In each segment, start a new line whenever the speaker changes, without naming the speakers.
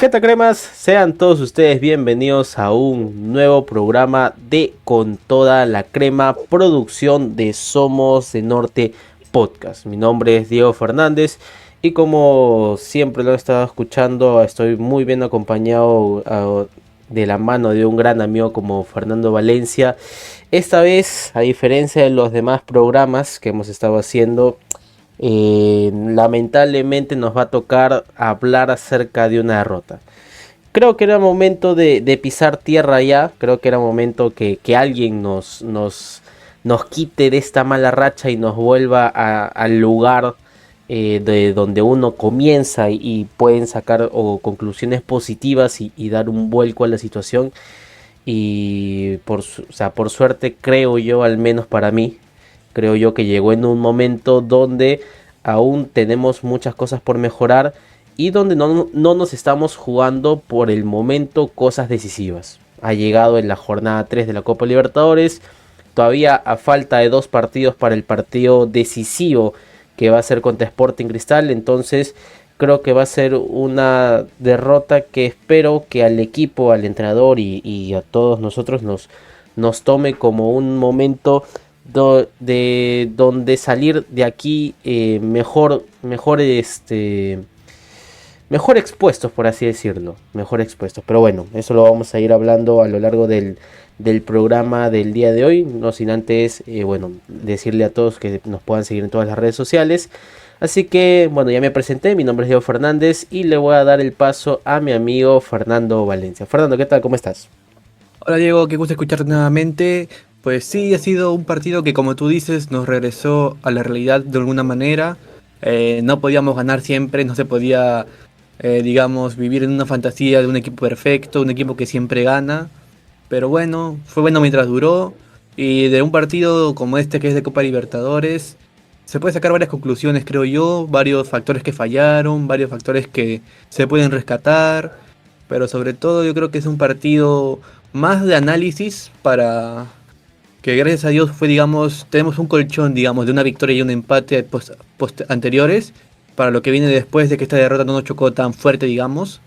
¿Qué tal, cremas? Sean todos ustedes bienvenidos a un nuevo programa de Con Toda la Crema, producción de Somos de Norte Podcast. Mi nombre es Diego Fernández y como siempre lo he estado escuchando, estoy muy bien acompañado de la mano de un gran amigo como Fernando Valencia. Esta vez, a diferencia de los demás programas que hemos estado haciendo, lamentablemente nos va a tocar hablar acerca de una derrota. Creo que era momento de pisar tierra ya. Creo que era momento que alguien nos quite de esta mala racha y nos vuelva al lugar de donde uno comienza y pueden sacar conclusiones positivas y dar un vuelco a la situación. Y por suerte, creo yo, al menos para mí, creo yo que llegó en un momento donde aún tenemos muchas cosas por mejorar y donde no nos estamos jugando por el momento cosas decisivas. Ha llegado en la jornada 3 de la Copa Libertadores, todavía a falta de 2 partidos para el partido decisivo que va a ser contra Sporting Cristal. Entonces creo que va a ser una derrota que espero que al equipo, al entrenador y a todos nosotros nos tome como un momento de donde salir de aquí mejor expuestos, por así decirlo, mejor expuestos. Pero bueno, eso lo vamos a ir hablando a lo largo del programa del día de hoy, no sin antes, decirle a todos que nos puedan seguir en todas las redes sociales. Así que, bueno, ya me presenté, mi nombre es Diego Fernández y le voy a dar el paso a mi amigo Fernando Valencia. Fernando, ¿qué tal? ¿Cómo estás?
Hola Diego, qué gusto escucharte nuevamente. Pues sí, ha sido un partido que, como tú dices, nos regresó a la realidad de alguna manera. No podíamos ganar siempre, no se podía, digamos, vivir en una fantasía de un equipo perfecto, un equipo que siempre gana. Pero bueno, fue bueno mientras duró. Y de un partido como este que es de Copa Libertadores, se puede sacar varias conclusiones, creo yo, varios factores que fallaron, varios factores que se pueden rescatar. Pero sobre todo yo creo que es un partido más de análisis para que gracias a Dios fue, digamos, tenemos un colchón, digamos, de una victoria y un empate anteriores para lo que viene después de que esta derrota no nos chocó tan fuerte, digamos,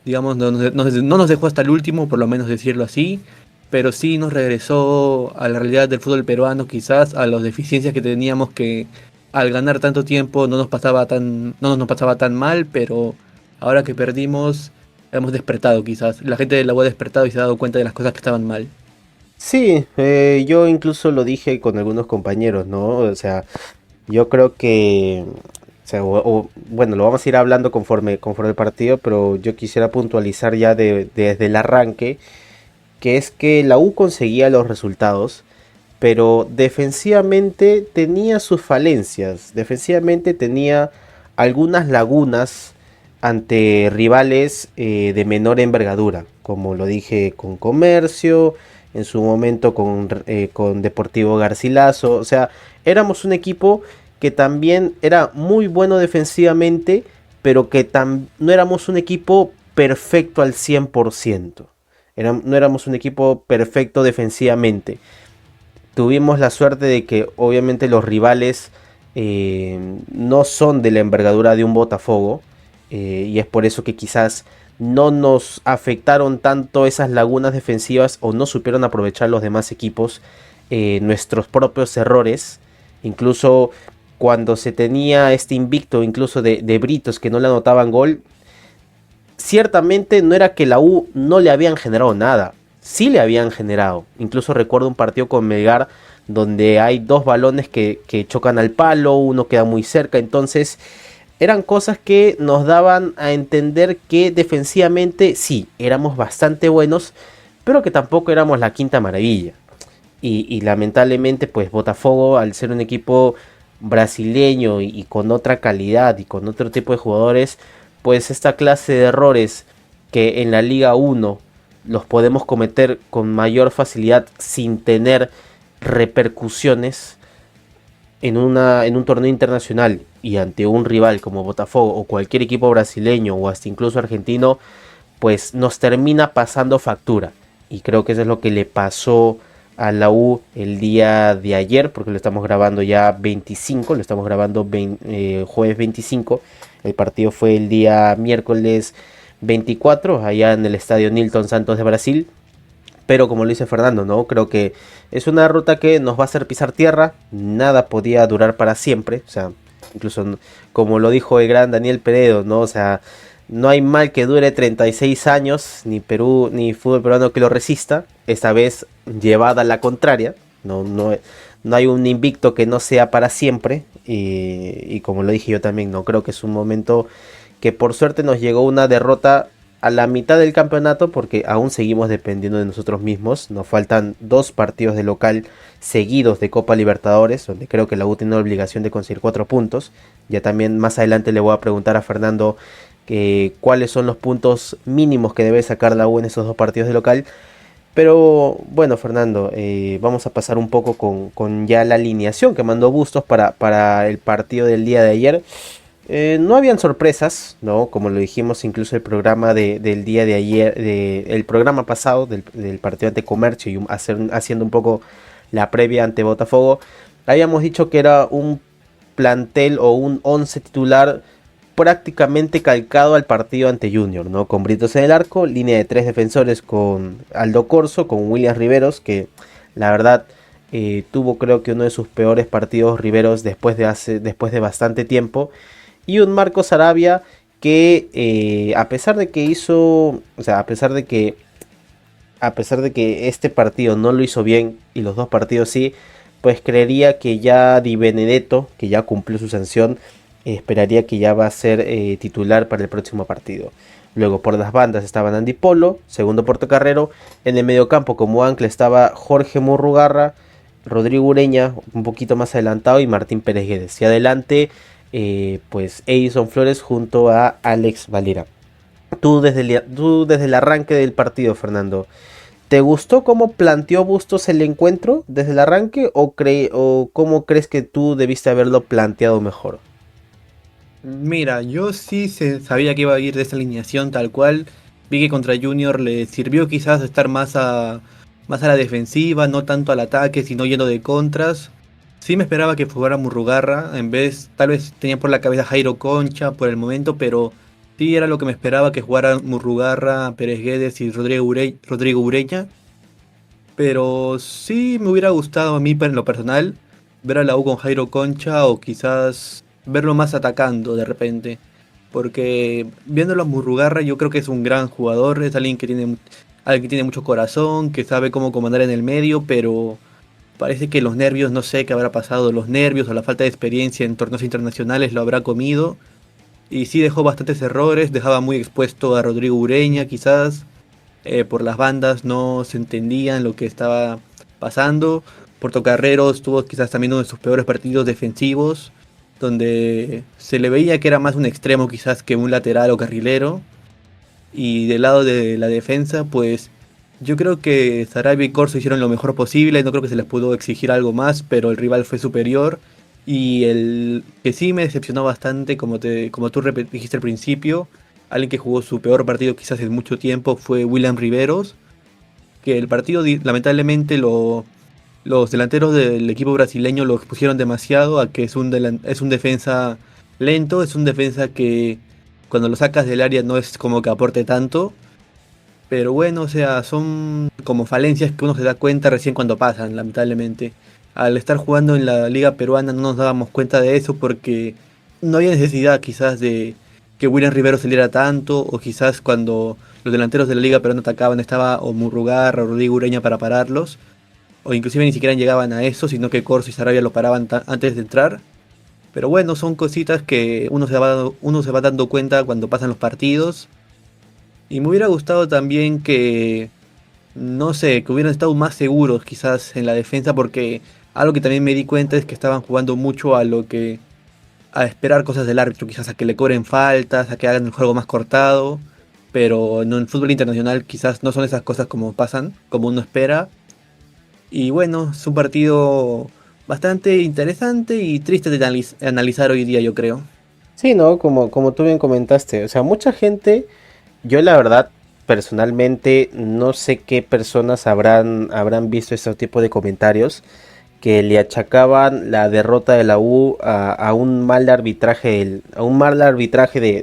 no nos dejó hasta el último, por lo menos decirlo así, pero sí nos regresó a la realidad del fútbol peruano, quizás a las deficiencias que teníamos, que al ganar tanto tiempo no nos pasaba tan mal, pero ahora que perdimos hemos despertado, quizás la gente de la U ha despertado y se ha dado cuenta de las cosas que estaban mal.
Sí, yo incluso lo dije con algunos compañeros, ¿no? O sea, yo creo que, bueno, lo vamos a ir hablando conforme el partido, pero yo quisiera puntualizar ya desde el arranque, que es que la U conseguía los resultados, pero defensivamente tenía sus falencias, defensivamente tenía algunas lagunas ante rivales de menor envergadura, como lo dije con Comercio, en su momento con Deportivo Garcilaso. O sea, éramos un equipo que también era muy bueno defensivamente, pero que no éramos un equipo perfecto al 100%. No éramos un equipo perfecto defensivamente. Tuvimos la suerte de que obviamente los rivales no son de la envergadura de un Botafogo, y es por eso que quizás no nos afectaron tanto esas lagunas defensivas o no supieron aprovechar los demás equipos nuestros propios errores. Incluso cuando se tenía este invicto incluso de Britos que no le anotaban gol, ciertamente no era que la U no le habían generado nada, sí le habían generado. Incluso recuerdo un partido con Melgar donde hay 2 balones que chocan al palo, uno queda muy cerca. Entonces eran cosas que nos daban a entender que defensivamente sí, éramos bastante buenos, pero que tampoco éramos la quinta maravilla. Y lamentablemente pues Botafogo, al ser un equipo brasileño y con otra calidad y con otro tipo de jugadores, pues esta clase de errores que en la Liga 1 los podemos cometer con mayor facilidad sin tener repercusiones en un torneo internacional y ante un rival como Botafogo o cualquier equipo brasileño o hasta incluso argentino, pues nos termina pasando factura. Y creo que eso es lo que le pasó a la U el día de ayer, porque lo estamos grabando ya 25, lo estamos grabando jueves 25. El partido fue el día miércoles 24 allá en el estadio Nilton Santos de Brasil. Pero como lo dice Fernando, ¿no? Creo que es una ruta que nos va a hacer pisar tierra. Nada podía durar para siempre. O sea, incluso como lo dijo el gran Daniel Peredo, ¿no? O sea, no hay mal que dure 36 años, ni Perú, ni fútbol peruano que lo resista. Esta vez llevada a la contraria. No hay un invicto que no sea para siempre. Y como lo dije yo también, no creo que es un momento que por suerte nos llegó una derrota a la mitad del campeonato porque aún seguimos dependiendo de nosotros mismos. Nos faltan 2 partidos de local seguidos de Copa Libertadores, donde creo que la U tiene la obligación de conseguir 4 puntos. Ya también más adelante le voy a preguntar a Fernando cuáles son los puntos mínimos que debe sacar la U en esos 2 partidos de local. Pero bueno, Fernando, vamos a pasar un poco con ya la alineación que mandó Bustos para el partido del día de ayer. No habían sorpresas, ¿no? Como lo dijimos, incluso el programa del día de ayer, el programa pasado del partido ante Comercio y haciendo un poco la previa ante Botafogo, habíamos dicho que era un plantel o un 11 titular prácticamente calcado al partido ante Junior, ¿no? Con Britos en el arco, línea de 3 defensores con Aldo Corso, con William Riveros, que la verdad tuvo creo que uno de sus peores partidos Riveros después de bastante tiempo. Y un Marcos Arabia que a pesar de que hizo, o sea, a pesar de que este partido no lo hizo bien y los 2 partidos sí, pues creería que ya Di Benedetto, que ya cumplió su sanción, esperaría que ya va a ser titular para el próximo partido. Luego por las bandas estaban Andy Polo, segundo portocarrero. En el mediocampo como ancla estaba Jorge Murrugarra, Rodrigo Ureña un poquito más adelantado y Martín Pérez Guedes. Y adelante pues Edison Flores junto a Alex Valera. Tú desde el arranque del partido, Fernando, ¿te gustó cómo planteó Bustos el encuentro desde el arranque o cómo crees que tú debiste haberlo planteado mejor?
Mira, yo sí sabía que iba a ir de esa alineación tal cual. Vi que contra Junior le sirvió quizás estar más a la defensiva, no tanto al ataque, sino yendo de contras. Sí me esperaba que jugara Murrugarra, en vez, tal vez tenía por la cabeza Jairo Concha por el momento, pero sí era lo que me esperaba que jugara Murrugarra, Pérez Guedes y Rodrigo Ureña. Pero sí me hubiera gustado a mí en lo personal ver a la U con Jairo Concha o quizás verlo más atacando de repente. Porque viéndolo a Murrugarra yo creo que es un gran jugador, es alguien que tiene mucho corazón, que sabe cómo comandar en el medio, pero parece que los nervios, no sé qué habrá pasado, los nervios o la falta de experiencia en torneos internacionales lo habrá comido. Y sí dejó bastantes errores, dejaba muy expuesto a Rodrigo Ureña quizás. Por las bandas no se entendían lo que estaba pasando. Portocarreros tuvo quizás también uno de sus peores partidos defensivos, donde se le veía que era más un extremo quizás que un lateral o carrilero. Y del lado de la defensa, pues yo creo que Sarabia y Corso hicieron lo mejor posible, no creo que se les pudo exigir algo más, pero el rival fue superior. Y el que sí me decepcionó bastante, como tú dijiste al principio, alguien que jugó su peor partido quizás en mucho tiempo fue William Riveros, que el partido lamentablemente los delanteros del equipo brasileño lo expusieron demasiado a que es un defensa lento, es un defensa que cuando lo sacas del área no es como que aporte tanto. Pero bueno, o sea, son como falencias que uno se da cuenta recién cuando pasan, lamentablemente. Al estar jugando en la liga peruana no nos dábamos cuenta de eso porque no había necesidad quizás de que William Rivero saliera tanto, o quizás cuando los delanteros de la liga peruana atacaban estaba o Murrugarra o Rodrigo Ureña para pararlos, o inclusive ni siquiera llegaban a eso, sino que Corso y Sarabia lo paraban antes de entrar. Pero bueno, son cositas que uno se va dando cuenta cuando pasan los partidos. Y me hubiera gustado también que, no sé, que hubieran estado más seguros quizás en la defensa, porque algo que también me di cuenta es que estaban jugando mucho a esperar cosas del árbitro, quizás a que le cobren faltas, a que hagan el juego más cortado, pero en el fútbol internacional quizás no son esas cosas como pasan, como uno espera. Y bueno, es un partido bastante interesante y triste de analizar hoy día, yo creo.
Sí, ¿no? Como tú bien comentaste, o sea, mucha gente, yo la verdad, personalmente, no sé qué personas habrán visto este tipo de comentarios que le achacaban la derrota de la U a un mal arbitraje, a un mal arbitraje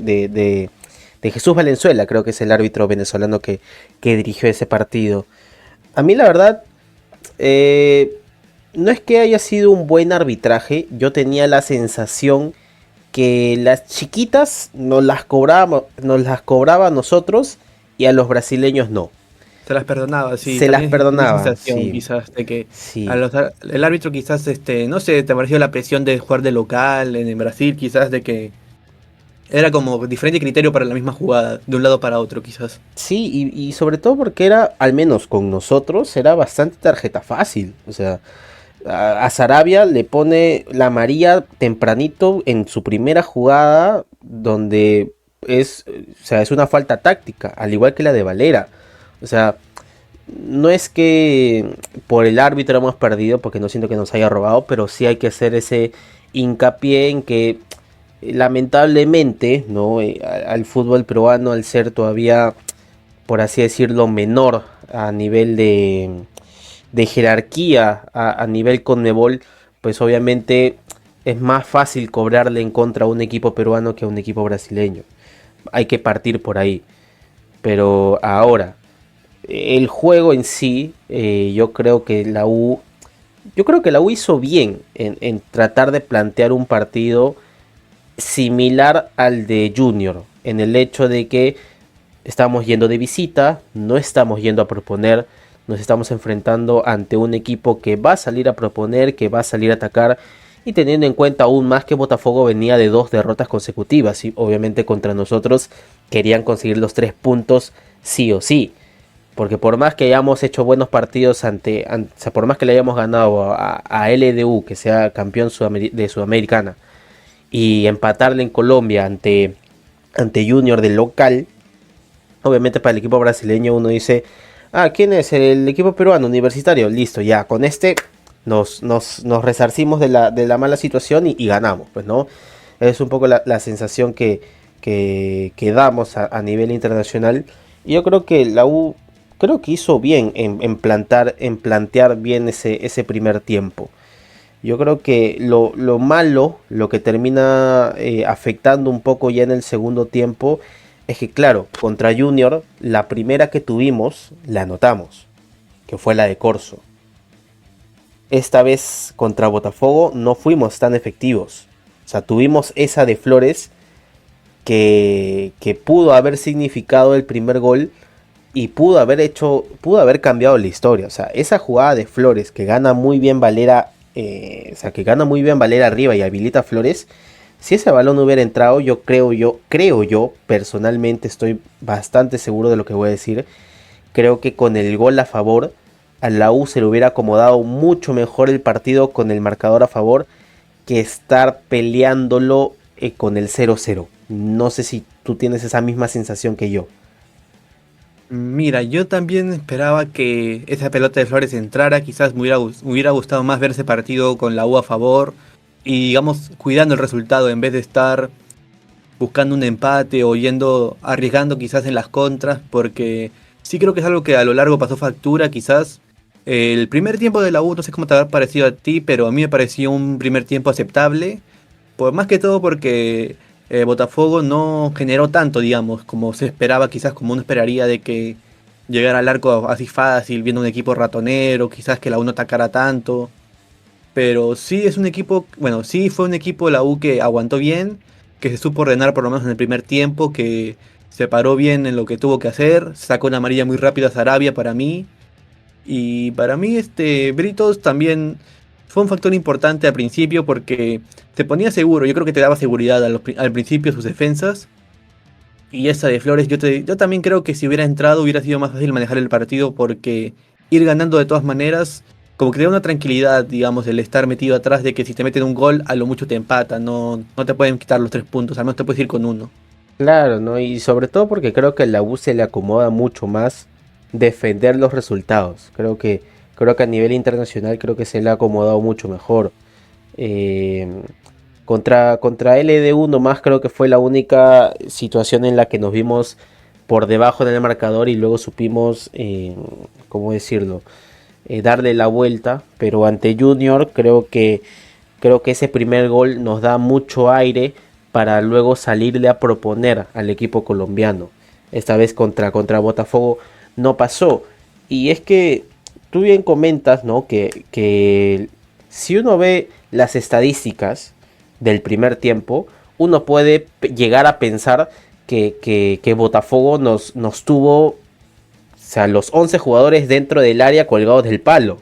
de Jesús Valenzuela, creo que es el árbitro venezolano que dirigió ese partido. A mí la verdad, no es que haya sido un buen arbitraje, yo tenía la sensación que las chiquitas nos las cobraba a nosotros y a los brasileños no.
Se las perdonaba, sí,
Se las
también es mi
perdonaba,
sensación
sí,
quizás de que
sí.
el árbitro quizás, no sé, te pareció la presión de jugar de local en Brasil, quizás de que era como diferente criterio para la misma jugada, de un lado para otro quizás.
Sí, y sobre todo porque era, al menos con nosotros, era bastante tarjeta fácil. O sea, a Sarabia le pone la María tempranito en su primera jugada, donde o sea, es una falta táctica, al igual que la de Valera. O sea, no es que por el árbitro hemos perdido, porque no siento que nos haya robado, pero sí hay que hacer ese hincapié en que lamentablemente, ¿no? Al fútbol peruano, al ser todavía, por así decirlo, menor a nivel de jerarquía, a nivel Conmebol, pues obviamente es más fácil cobrarle en contra a un equipo peruano que a un equipo brasileño. Hay que partir por ahí. Pero ahora, el juego en sí, yo creo que la U hizo bien en tratar de plantear un partido similar al de Junior, en el hecho de que estamos yendo de visita, no estamos yendo a proponer, nos estamos enfrentando ante un equipo que va a salir a proponer, que va a salir a atacar, y teniendo en cuenta aún más que Botafogo venía de 2 derrotas consecutivas, y obviamente contra nosotros querían conseguir los 3 puntos sí o sí. Porque por más que hayamos hecho buenos partidos o sea, por más que le hayamos ganado a LDU, que sea campeón de Sudamericana, y empatarle en Colombia ante Junior del local, obviamente para el equipo brasileño uno dice, ah, ¿quién es? El equipo peruano universitario, listo, ya, con este nos resarcimos de la mala situación y ganamos, pues, ¿no? Es un poco la sensación que damos a nivel internacional. Y yo creo que la U, creo que hizo bien en plantear bien ese primer tiempo. Yo creo que lo malo, lo que termina afectando un poco ya en el segundo tiempo, es que claro, contra Junior, la primera que tuvimos, la anotamos, que fue la de Corso. Esta vez contra Botafogo no fuimos tan efectivos. O sea, tuvimos esa de Flores que pudo haber significado el primer gol y pudo haber cambiado la historia. O sea, esa jugada de Flores que gana muy bien Valera, o sea, que gana muy bien Valera arriba y habilita a Flores. Si ese balón no hubiera entrado, creo yo, personalmente estoy bastante seguro de lo que voy a decir. Creo que con el gol a favor, a la U se le hubiera acomodado mucho mejor el partido con el marcador a favor que estar peleándolo con el 0-0. No sé si tú tienes esa misma sensación que yo.
Mira, yo también esperaba que esa pelota de Flores entrara, quizás me hubiera gustado más ver ese partido con la U a favor y digamos cuidando el resultado en vez de estar buscando un empate o arriesgando quizás en las contras, porque sí creo que es algo que a lo largo pasó factura, quizás. El primer tiempo de la U, no sé cómo te habrá parecido a ti, pero a mí me pareció un primer tiempo aceptable, por más que todo porque Botafogo no generó tanto, digamos, como se esperaba, quizás como uno esperaría de que llegara al arco así fácil, viendo un equipo ratonero, quizás que la U no atacara tanto. Pero sí es un equipo, bueno, sí fue un equipo de la U que aguantó bien, que se supo ordenar por lo menos en el primer tiempo, que se paró bien en lo que tuvo que hacer, sacó una amarilla muy rápida a Sarabia para mí. Y para mí Britos también fue un factor importante al principio porque te ponía seguro, yo creo que te daba seguridad al principio sus defensas. Y esa de Flores, yo también creo que si hubiera entrado hubiera sido más fácil manejar el partido porque ir ganando de todas maneras, como que te da una tranquilidad, digamos, el estar metido atrás de que si te meten un gol, a lo mucho te empatan, no te pueden quitar los 3 puntos, al menos te puedes ir con uno.
Claro, ¿no? Y sobre todo porque creo que a la U se le acomoda mucho más defender los resultados. Creo que a nivel internacional creo que se le ha acomodado mucho mejor. Eh, contra LDU nomás creo que fue la única situación en la que nos vimos por debajo del marcador y luego supimos, ¿cómo decirlo? Darle la vuelta. Pero ante Junior creo que ese primer gol nos da mucho aire para luego salirle a proponer al equipo colombiano. Esta vez contra Botafogo no pasó. Y es que tú bien comentas, ¿no? Que si uno ve las estadísticas del primer tiempo, uno puede llegar a pensar que Botafogo nos tuvo, o sea, los 11 jugadores dentro del área colgados del palo.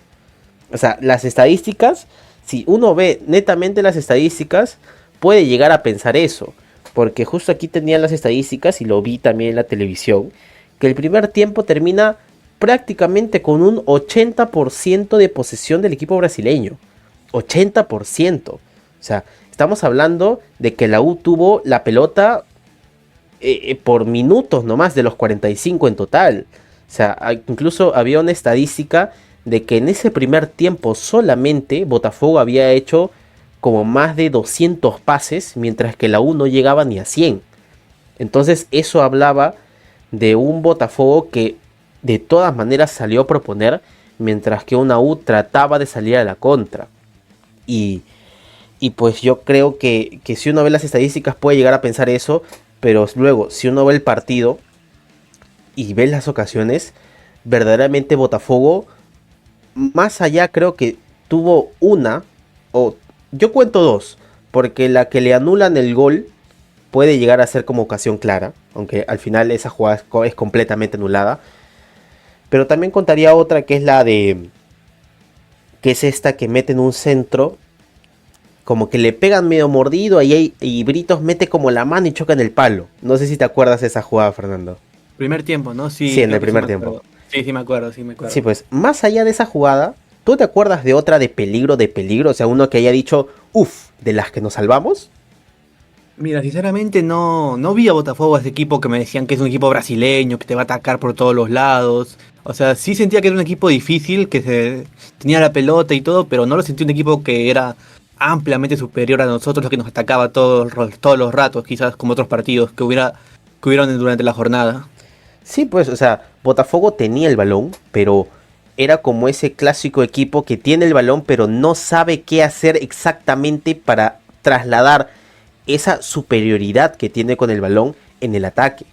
O sea, las estadísticas, si uno ve netamente las estadísticas, puede llegar a pensar eso. Porque justo aquí tenían las estadísticas y lo vi también en la televisión, que el primer tiempo termina prácticamente con un 80% de posesión del equipo brasileño. 80%. O sea, estamos hablando de que la U tuvo la pelota por minutos nomás de los 45 en total. O sea, incluso había una estadística de que en ese primer tiempo solamente Botafogo había hecho como más de 200 pases, mientras que la U no llegaba ni a 100. Entonces eso hablaba de un Botafogo que de todas maneras salió a proponer, mientras que una U trataba de salir a la contra. Y, y pues yo creo que si uno ve las estadísticas puede llegar a pensar eso, pero luego si uno ve el partido y ve las ocasiones, verdaderamente Botafogo, más allá creo que tuvo una, o yo cuento dos, porque la que le anulan el gol puede llegar a ser como ocasión clara, aunque al final esa jugada es completamente anulada. Pero también contaría otra que es la de, que es esta que mete en un centro, como que le pegan medio mordido y Britos mete como la mano y choca en el palo. No sé si te acuerdas de esa jugada, Fernando.
Primer tiempo, ¿no?
Sí,
Sí,
en el
creo que sí
primer
me
tiempo.
acuerdo. Sí, sí me acuerdo, sí me
Sí,
acuerdo.
pues, más allá de esa jugada, ¿tú te acuerdas de otra de peligro, de peligro? O sea, uno que haya dicho, uff, de las que nos salvamos.
Mira, sinceramente no vi a Botafogo, ese equipo que me decían que es un equipo brasileño, que te va a atacar por todos los lados. O sea, sí sentía que era un equipo difícil, tenía la pelota y todo, pero no lo sentí un equipo que era ampliamente superior a nosotros, lo que nos atacaba todos los ratos, quizás como otros partidos que hubieron durante la jornada.
Sí, pues, o sea, Botafogo tenía el balón, pero era como ese clásico equipo que tiene el balón, pero no sabe qué hacer exactamente para trasladar esa superioridad que tiene con el balón en el ataque.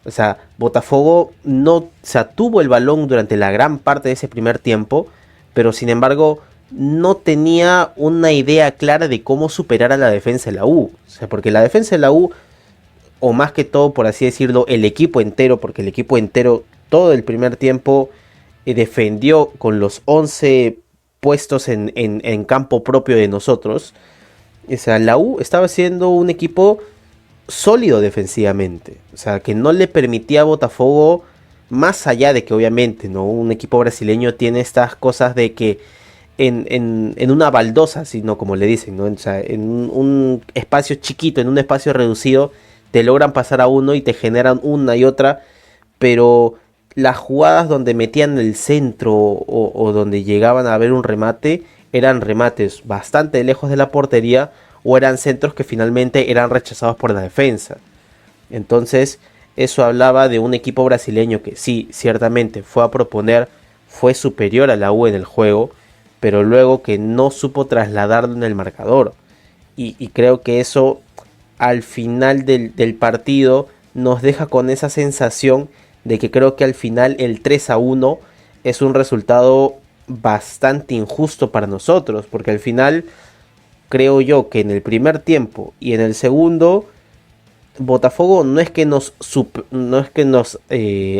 O sea, Botafogo no, o sea, tuvo el balón durante la gran parte de ese primer tiempo, pero sin embargo no tenía una idea clara de cómo superar a la defensa de la U. O sea, porque la defensa de la U, o más que todo, por así decirlo, el equipo entero, porque el equipo entero todo el primer tiempo defendió con los 11 puestos en campo propio de nosotros. O sea, la U estaba siendo un equipo sólido defensivamente. O sea, que no le permitía a Botafogo, más allá de que obviamente, ¿no? Un equipo brasileño tiene estas cosas de que en una baldosa, sino como le dicen, ¿no? O sea, en un espacio chiquito, en un espacio reducido, te logran pasar a uno y te generan una y otra, pero las jugadas donde metían el centro o donde llegaban a ver un remate, eran remates bastante lejos de la portería o eran centros que finalmente eran rechazados por la defensa. Entonces, eso hablaba de un equipo brasileño que sí, ciertamente fue a proponer, fue superior a la U en el juego, pero luego que no supo trasladarlo en el marcador. Y creo que eso al final del partido nos deja con esa sensación de que creo que al final el 3-1 es un resultado bastante injusto para nosotros, porque al final creo yo que en el primer tiempo y en el segundo Botafogo no es que nos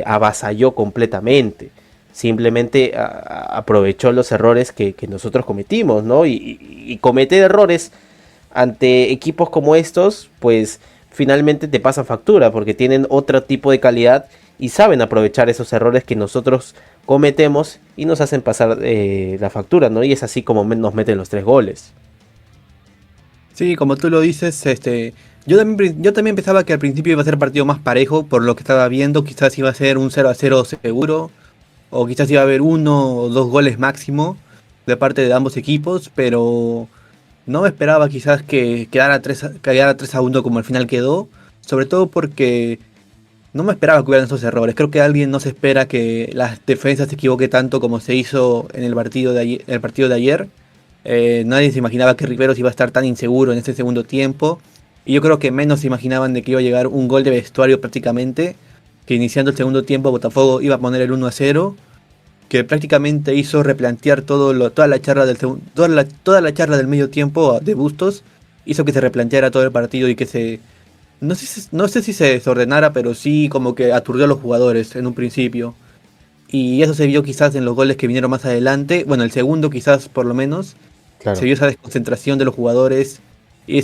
avasalló completamente, simplemente aprovechó los errores que nosotros cometimos, ¿no? Y cometer errores ante equipos como estos, pues finalmente te pasan factura, porque tienen otro tipo de calidad y saben aprovechar esos errores que nosotros cometemos y nos hacen pasar la factura, ¿no? Y es así como nos meten los 3 goles.
Sí, como tú lo dices, yo también pensaba que al principio iba a ser partido más parejo, por lo que estaba viendo, quizás iba a ser un 0-0 seguro, o quizás iba a haber uno o dos goles máximo de parte de ambos equipos, pero no me esperaba quizás que quedara 3-1 como al final quedó, sobre todo porque no me esperaba que hubieran esos errores. Creo que alguien no se espera que las defensas se equivoque tanto como se hizo en el partido de ayer. Nadie se imaginaba que Riveros iba a estar tan inseguro en este segundo tiempo. y yo creo que menos se imaginaban de que iba a llegar un gol de vestuario prácticamente, que iniciando el segundo tiempo Botafogo iba a poner el 1-0, que prácticamente hizo replantear toda la charla toda la charla del medio tiempo de Bustos, hizo que se replanteara todo el partido y que no sé si se desordenara, pero sí como que aturdió a los jugadores en un principio. Y eso se vio quizás en los goles que vinieron más adelante. Bueno, el segundo quizás por lo menos. Se
Claro.
vio esa desconcentración de los jugadores. Que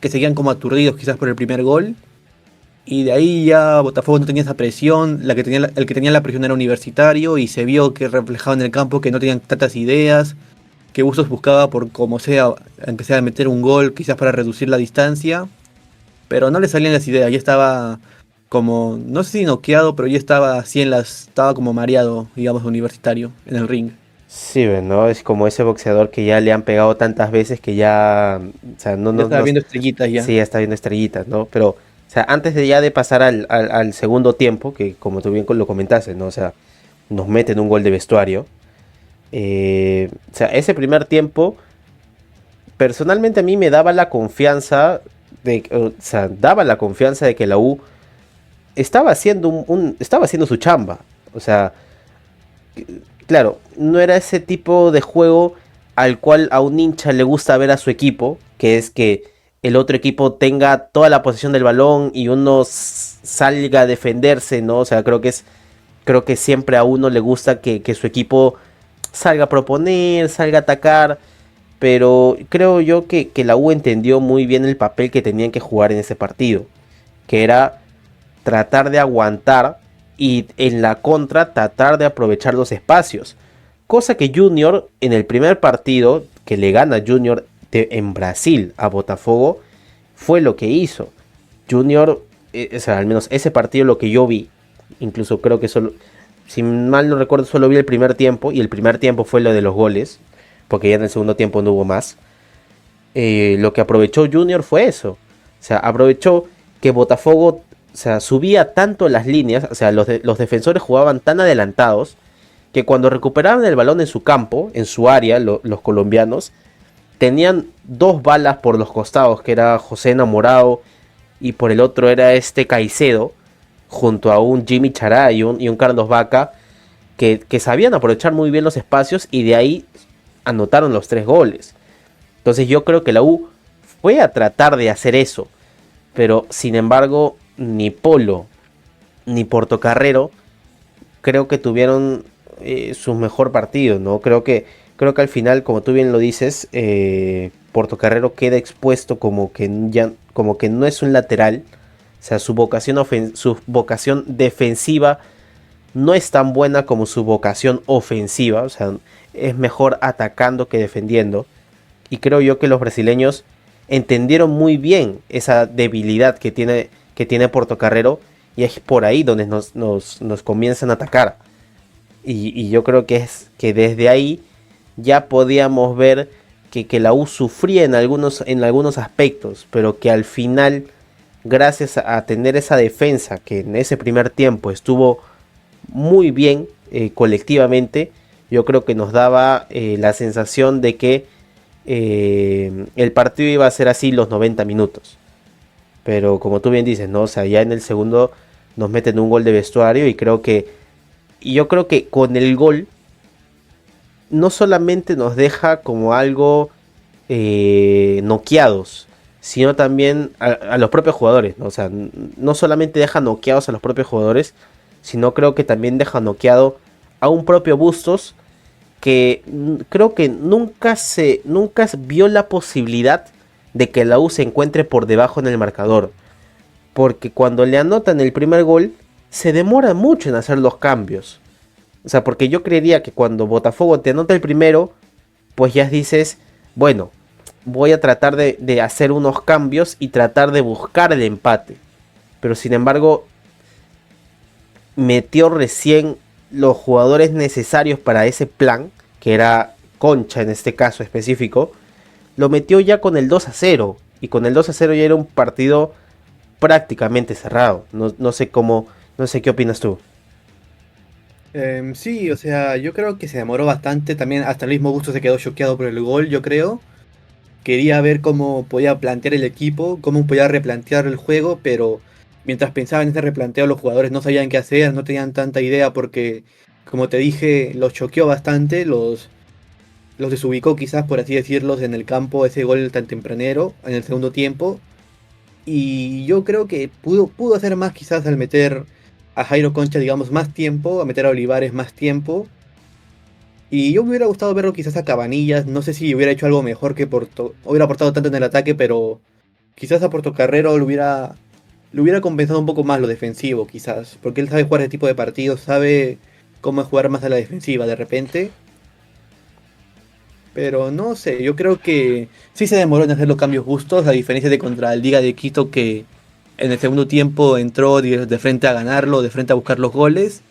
seguían como aturdidos quizás por el primer gol. Y de ahí ya Botafogo no tenía esa presión. El que tenía la presión era Universitario. Y se vio que reflejaba en el campo que no tenían tantas ideas. Que Bustos buscaba por como sea empezar a meter un gol quizás para reducir la distancia. Pero no le salían las ideas. Ya estaba como, no sé si noqueado, pero ya estaba así estaba como mareado, digamos, Universitario en el ring.
Sí, ¿no? Es como ese boxeador que ya le han pegado tantas veces que ya, o sea,
Ya estaba viendo estrellitas ya.
sí, ya está viendo estrellitas, ¿no? Pero, o sea, antes de pasar al segundo tiempo, que como tú bien lo comentaste, ¿no? O sea, nos meten un gol de vestuario. O sea, ese primer tiempo, personalmente a mí me daba la confianza o sea, daba la confianza de que la U estaba haciendo estaba haciendo su chamba. O sea, claro, no era ese tipo de juego al cual a un hincha le gusta ver a su equipo, que es que el otro equipo tenga toda la posesión del balón y uno salga a defenderse, ¿no? O sea, creo que siempre a uno le gusta que su equipo salga a proponer, salga a atacar, pero creo yo que la U entendió muy bien el papel que tenían que jugar en ese partido, que era tratar de aguantar y en la contra tratar de aprovechar los espacios. Cosa que Junior en el primer partido que le gana Junior en Brasil a Botafogo fue lo que hizo. Junior, o sea, al menos ese partido lo que yo vi, incluso creo que solo, si mal no recuerdo, solo vi el primer tiempo y el primer tiempo fue lo de los goles, porque ya en el segundo tiempo no hubo más. Lo que aprovechó Junior fue eso. O sea, aprovechó que Botafogo, o sea, subía tanto las líneas, o sea, los defensores jugaban tan adelantados que cuando recuperaban el balón en su campo, en su área, los colombianos, tenían dos balas por los costados, que era José Enamorado y por el otro era este Caicedo, junto a un Jimmy Chará y un Carlos Vaca, que sabían aprovechar muy bien los espacios y de ahí anotaron los tres goles. Entonces yo creo que la U fue a tratar de hacer eso, pero sin embargo ni Polo ni Portocarrero creo que tuvieron su mejor partido, ¿no? Creo que al final, como tú bien lo dices, Portocarrero queda expuesto como que no es un lateral, o sea, su vocación defensiva no es tan buena como su vocación ofensiva, o sea, es mejor atacando que defendiendo. Y creo yo que los brasileños entendieron muy bien esa debilidad que tiene Portocarrero y es por ahí donde nos comienzan a atacar. Y yo creo que es que desde ahí ya podíamos ver que la U sufría en algunos aspectos, pero que al final, gracias a tener esa defensa que en ese primer tiempo estuvo muy bien colectivamente, yo creo que nos daba la sensación de que el partido iba a ser así los 90 minutos. Pero como tú bien dices, ¿no? O sea, ya en el segundo nos meten un gol de vestuario y yo creo que con el gol no solamente nos deja como algo noqueados, sino también a los propios jugadores, ¿no? O sea, no solamente deja noqueados a los propios jugadores, sino creo que también deja noqueado a un propio Bustos que creo que nunca vio la posibilidad de que la U se encuentre por debajo en el marcador. Porque cuando le anotan el primer gol, se demora mucho en hacer los cambios. O sea, porque yo creería que cuando Botafogo te anota el primero, pues ya dices, bueno, voy a tratar de hacer unos cambios y tratar de buscar el empate. Pero sin embargo, metió recién los jugadores necesarios para ese plan, que era Concha en este caso específico, lo metió ya con el 2-0. Y con el 2-0 ya era un partido prácticamente cerrado. No sé cómo, no sé qué opinas tú.
Sí, o sea, yo creo que se demoró bastante. También hasta el mismo Busto se quedó choqueado por el gol, yo creo. quería ver cómo podía plantear el equipo, cómo podía replantear el juego, pero mientras pensaba en ese replanteo los jugadores no sabían qué hacer, no tenían tanta idea porque, como te dije, los choqueó bastante, los desubicó quizás, por así decirlo, en el campo ese gol tan tempranero en el segundo tiempo. Y yo creo que pudo hacer más quizás al meter a Jairo Concha, digamos, más tiempo, a meter a Olivares más tiempo. Y yo me hubiera gustado verlo quizás a Cabanillas, no sé si hubiera hecho algo mejor que hubiera aportado tanto en el ataque, pero quizás a Portocarrero le hubiera compensado un poco más lo defensivo, quizás, porque él sabe jugar ese tipo de partidos, sabe cómo jugar más a la defensiva de repente. Pero no sé, yo creo que sí se demoró en hacer los cambios justos, a diferencia de contra el Liga de Quito que en el segundo tiempo entró de frente a ganarlo, de frente a buscar los goles.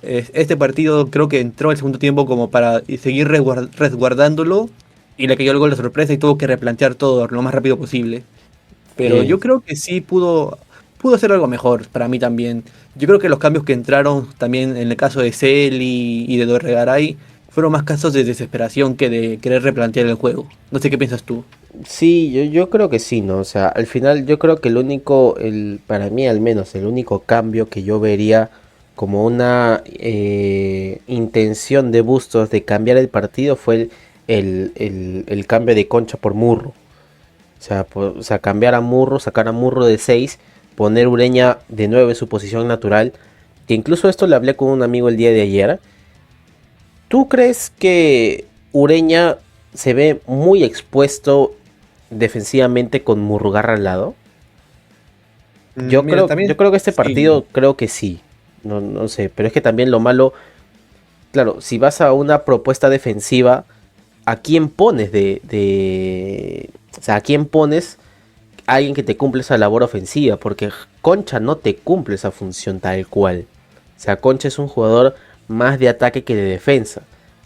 Este partido creo que entró el segundo tiempo como para seguir resguardándolo y le cayó el gol de sorpresa y tuvo que replantear todo lo más rápido posible. Pero
Eh,
yo creo que sí pudo hacer algo mejor para mí también. Yo creo que los cambios que entraron también en el caso de Celi y de Dorregaray fueron más casos de desesperación que de querer replantear el juego. No sé qué piensas tú.
sí, yo creo que sí, ¿no? O sea, al final yo creo que para mí al menos, el único cambio que yo vería como una intención de Bustos de cambiar el partido fue el cambio de Concha por Murro. O sea, cambiar a Murro, sacar a Murro de 6, poner Ureña de 9 en su posición natural. Que incluso esto le hablé con un amigo el día de ayer. ¿Tú crees que Ureña se ve muy expuesto defensivamente con Murrugarra al lado?
Mira,
Yo
también
creo que este
sí.
partido creo que sí. No, no sé, pero es que también lo malo, claro, si vas a una propuesta defensiva, ¿a quién pones o sea, ¿a quién pones a alguien que te cumple esa labor ofensiva? Porque Concha no te cumple esa función tal cual. O sea, Concha es un jugador más de ataque que de defensa.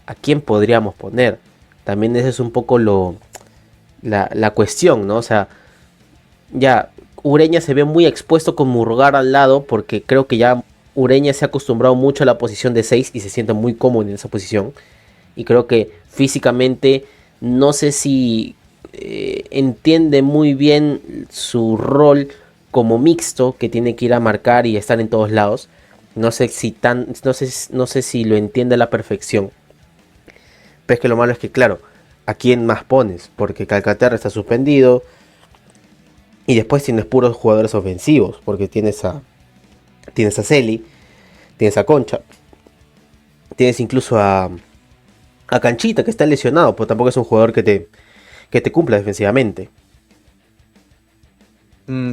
¿A quién podríamos poner? También ese es un poco la cuestión, ¿no? O sea, ya Ureña se ve muy expuesto con Murgar al lado porque creo que ya Ureña se ha acostumbrado mucho a la posición de 6 y se siente muy cómodo en esa posición. Y creo que físicamente no sé si entiende muy bien su rol como mixto que tiene que ir a marcar y estar en todos lados. No sé si lo entiende a la perfección. Pero es que lo malo es que, claro, ¿a quién más pones? Porque Calcaterra está suspendido. Y después tienes puros jugadores ofensivos. Porque tienes a Celi, tienes a Concha, tienes incluso a Canchita que está lesionado. Pero tampoco es un jugador que te cumpla defensivamente.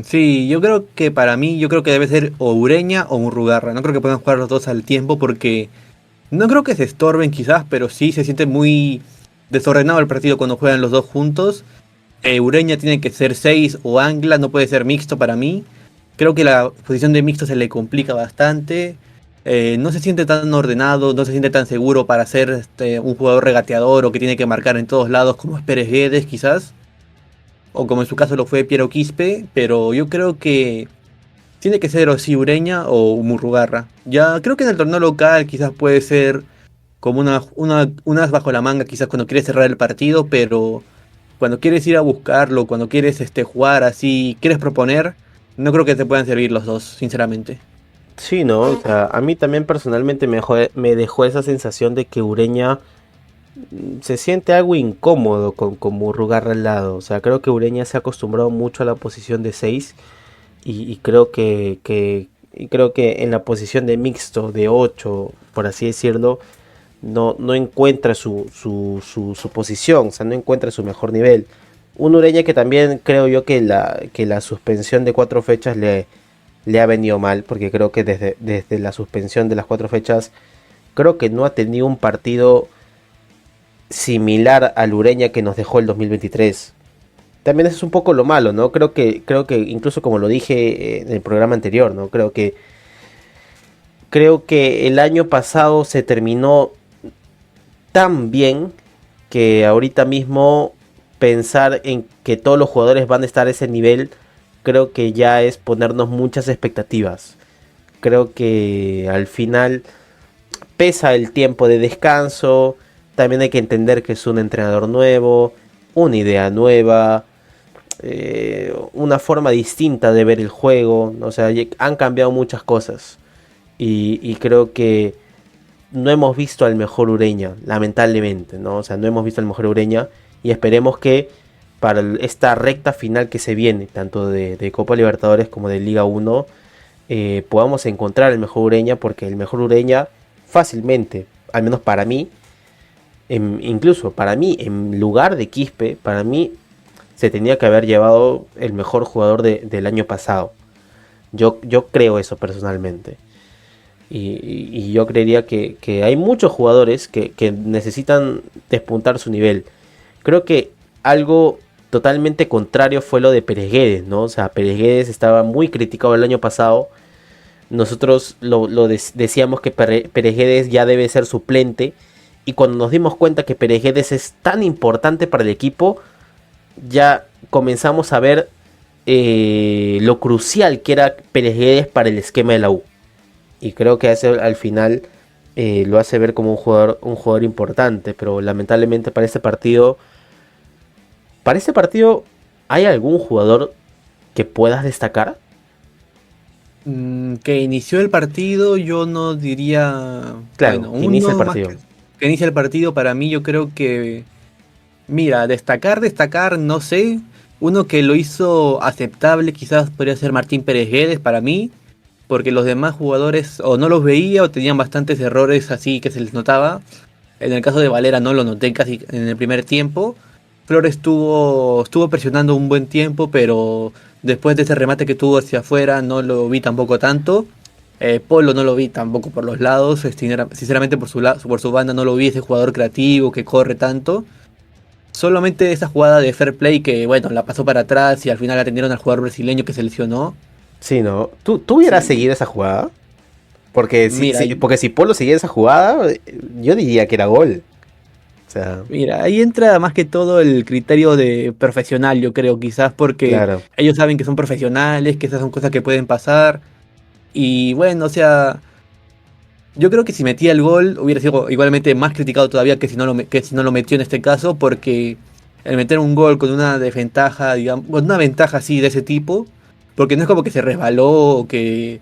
Sí, yo creo que para mí, yo creo que debe ser o Ureña o Murrugarra. No creo que puedan jugar los dos al tiempo porque no creo que se estorben quizás, pero sí se siente muy desordenado el partido cuando juegan los dos juntos. Ureña tiene que ser 6 o Angla, no puede ser mixto para mí. Creo que la posición de mixto se le complica bastante. No se siente tan ordenado, no se siente tan seguro para ser un jugador regateador o que tiene que marcar en todos lados como es Pérez Guedes quizás. O como en su caso lo fue Piero Quispe, pero yo creo que tiene que ser o sí Ureña o Murrugarra. Ya creo que en el torneo local quizás puede ser como unas bajo la manga, quizás cuando quieres cerrar el partido, pero cuando quieres ir a buscarlo, cuando quieres jugar así, quieres proponer, no creo que te puedan servir los dos, sinceramente.
Sí, ¿no? O sea, a mí también personalmente me dejó esa sensación de que Ureña se siente algo incómodo con Murrugarra al lado. O sea, creo que Ureña se ha acostumbrado mucho a la posición de 6 y creo y creo que en la posición de mixto, de 8 por así decirlo, no encuentra su posición, o sea, no encuentra su mejor nivel. Un Ureña que también creo yo que que la suspensión de 4 fechas le ha venido mal, porque creo que desde la suspensión de las 4 fechas, creo que no ha tenido un partido similar al Ureña que nos dejó el 2023. También eso es un poco lo malo, ¿no? Creo que incluso como lo dije en el programa anterior, ¿no? Creo que el año pasado se terminó tan bien que ahorita mismo pensar en que todos los jugadores van a estar a ese nivel, creo que ya es ponernos muchas expectativas. Creo que al final pesa el tiempo de descanso, también hay que entender que es un entrenador nuevo una idea nueva, una forma distinta de ver el juego. O sea, han cambiado muchas cosas. Y creo que no hemos visto al mejor Ureña, lamentablemente, ¿no? O sea, no hemos visto al mejor Ureña. Y esperemos que para esta recta final que se viene, tanto de Copa Libertadores como de Liga 1, podamos encontrar el mejor Ureña, porque el mejor Ureña fácilmente, al menos para mí, incluso para mí, en lugar de Quispe, para mí se tenía que haber llevado el mejor jugador del año pasado. Yo creo eso personalmente. Y yo creería que hay muchos jugadores que necesitan despuntar su nivel. Creo que algo totalmente contrario fue lo de Pérez Guedes, ¿no? O sea, Pérez Guedes estaba muy criticado el año pasado. Nosotros decíamos que Pérez Guedes ya debe ser suplente. Y cuando nos dimos cuenta que Pérez Guedes es tan importante para el equipo, ya comenzamos a ver lo crucial que era Pérez Guedes para el esquema de la U. Y creo que al final lo hace ver como un jugador importante. Pero lamentablemente para este partido, ¿hay algún jugador que puedas destacar?
Que inició el partido, yo no diría.
Claro,
Bueno,
que inicia el
uno más
partido.
que inicia el partido, para mí, yo creo que. Mira, destacar, no sé. Uno que lo hizo aceptable, quizás podría ser Martín Pérez Guedes para mí, porque los demás jugadores o no los veía o tenían bastantes errores así que se les notaba. En el caso de Valera no lo noté casi en el primer tiempo. Flores estuvo presionando un buen tiempo, pero después de ese remate que tuvo hacia afuera no lo vi tampoco tanto. Polo no lo vi tampoco por los lados. Sinceramente por su banda no lo vi, ese jugador creativo que corre tanto. Solamente esa jugada de fair play que, bueno, la pasó para atrás y al final atendieron al jugador brasileño que se lesionó.
Sí, ¿no? ¿Tú hubieras
Sí.
seguido esa jugada? Porque
Mira,
porque si Polo seguía esa jugada, yo diría que era gol. O sea,
Mira, ahí entra más que todo el criterio de profesional, yo creo, quizás porque
claro.
ellos saben que son profesionales, que esas son cosas que pueden pasar. Y bueno, o sea, yo creo que si metía el gol hubiera sido igualmente más criticado todavía que si no lo metió en este caso, porque el meter un gol con una desventaja, digamos, con una ventaja así de ese tipo, porque no es como que se resbaló o que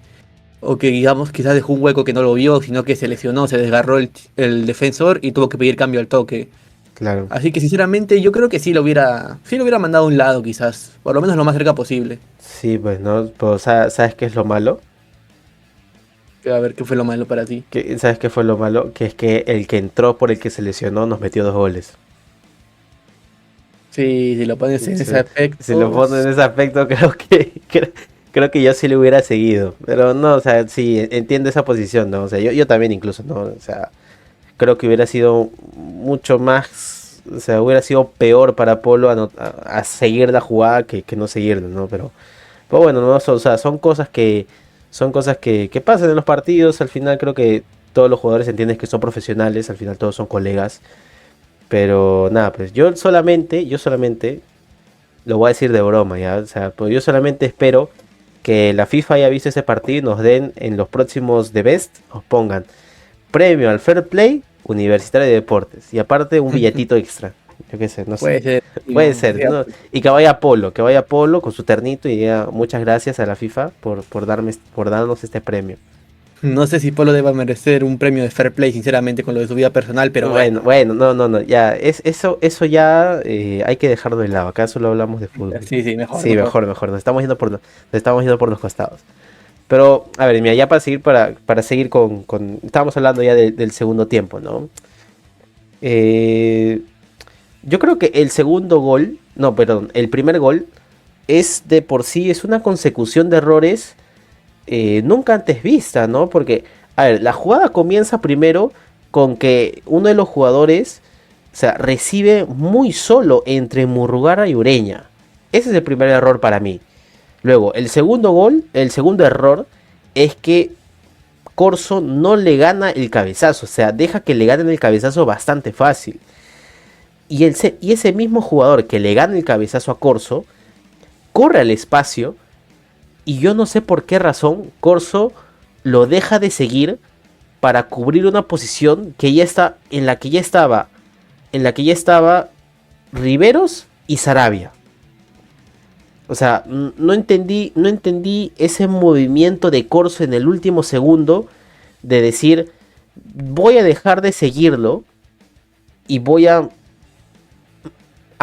digamos quizás dejó un hueco que no lo vio, sino que se lesionó, se desgarró el defensor y tuvo que pedir cambio al toque.
Claro.
Así que sinceramente yo creo que sí lo hubiera mandado a un lado quizás, por lo menos lo más cerca posible.
Sí, pues no, pero ¿sabes qué es lo malo?
A ver qué fue lo malo para ti.
¿Sabes qué fue lo malo? Que es que el que entró por el que se lesionó nos metió 2 goles.
Sí, si lo pones en ese
Si lo
aspecto.
ponen en ese aspecto, creo que yo sí le hubiera seguido. Pero no, o sea, sí, entiendo esa posición, ¿no? O sea, yo también incluso, ¿no? O sea, creo que hubiera sido mucho más, o sea, hubiera sido peor para Polo a seguir la jugada que no seguirla, ¿no? Pero bueno, no, o sea, son cosas que pasan en los partidos. Al final creo que todos los jugadores entienden que son profesionales, al final todos son colegas. Pero nada, pues yo solamente lo voy a decir de broma, ¿ya? O sea, pues yo solamente espero que la FIFA haya visto ese partido y nos den en los próximos The Best, nos pongan premio al Fair Play Universitario de Deportes. Y aparte un billetito extra. Yo qué sé, no
Puede
sé.
ser.
Puede ser, ¿no? Y que vaya Polo con su ternito y diga muchas gracias a la FIFA por darnos este premio.
No sé si Polo deba merecer un premio de fair play, sinceramente, con lo de su vida personal, pero bueno.
Bueno, no, ya, eso ya hay que dejarlo de lado. Acá solo hablamos de fútbol.
Sí, sí, mejor,
Sí,
mejor.
mejor. Nos estamos yendo por los costados. Pero, a ver, mira, ya para seguir estábamos hablando ya del segundo tiempo, ¿no? Eh, yo creo que el segundo gol, no, perdón, el primer gol es de por sí, es una consecución de errores nunca antes vista, ¿no? Porque, a ver, la jugada comienza primero con que uno de los jugadores, o sea, recibe muy solo entre Murrugarra y Ureña. Ese es el primer error para mí. Luego, el segundo error es que Corso no le gana el cabezazo, o sea, deja que le ganen el cabezazo bastante fácil. Y ese mismo jugador que le gana el cabezazo a Corso, corre al espacio y yo no sé por qué razón Corso lo deja de seguir para cubrir una posición que ya está en la que ya estaba Riveros y Sarabia. O sea, no entendí ese movimiento de Corso en el último segundo de decir, voy a dejar de seguirlo y voy a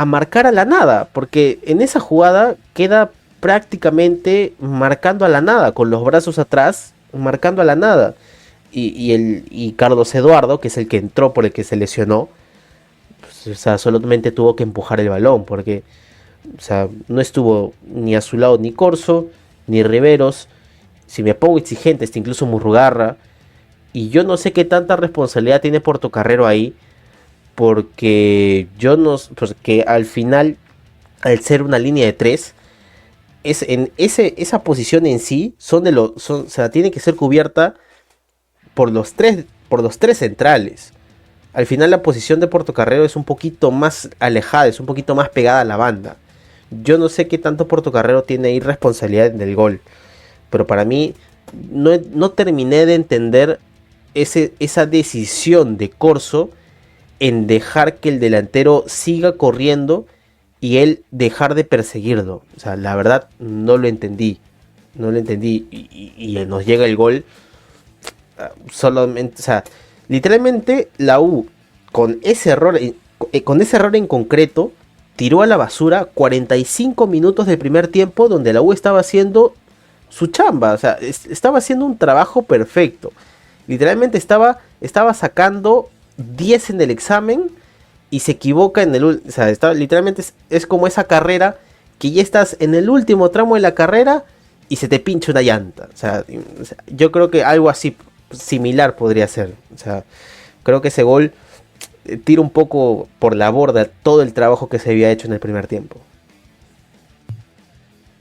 marcar a la nada, porque en esa jugada queda prácticamente marcando a la nada, con los brazos atrás, marcando a la nada. Y Carlos Eduardo, que es el que entró por el que se lesionó, pues, o sea, solamente tuvo que empujar el balón, porque o sea, no estuvo ni a su lado ni Corso, ni Riveros. Si me pongo exigente, está incluso Murrugarra. Y yo no sé qué tanta responsabilidad tiene Portocarrero ahí, porque yo no, porque al final, al ser una línea de tres, esa posición en sí o sea, tiene que ser cubierta por los tres centrales. Al final la posición de Portocarrero es un poquito más alejada, es un poquito más pegada a la banda. Yo no sé qué tanto Portocarrero tiene ahí responsabilidad en el gol, pero para mí no terminé de entender esa decisión de Corso en dejar que el delantero siga corriendo y él dejar de perseguirlo. O sea, la verdad no lo entendí. No lo entendí. Y nos llega el gol. Solamente, o sea, literalmente la U con ese error en concreto tiró a la basura 45 minutos del primer tiempo donde la U estaba haciendo su chamba. O sea, estaba haciendo un trabajo perfecto. Literalmente estaba sacando 10 en el examen y se equivoca en el... O sea, literalmente es como esa carrera que ya estás en el último tramo de la carrera y se te pincha una llanta. O sea, yo creo que algo así similar podría ser. O sea, creo que ese gol tira un poco por la borda todo el trabajo que se había hecho en el primer tiempo.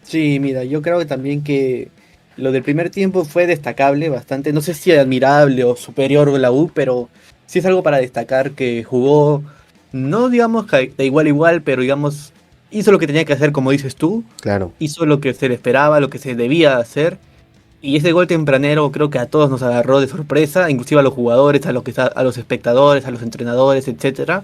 Sí, mira, yo creo que también que lo del primer tiempo fue destacable bastante. No sé si admirable o superior la U, pero sí es algo para destacar que jugó, no digamos que de igual a igual, pero digamos, hizo lo que tenía que hacer, como dices tú.
Claro.
Hizo lo que se le esperaba, lo que se debía hacer. Y ese gol tempranero creo que a todos nos agarró de sorpresa, inclusive a los jugadores, a los espectadores, a los entrenadores, etcétera,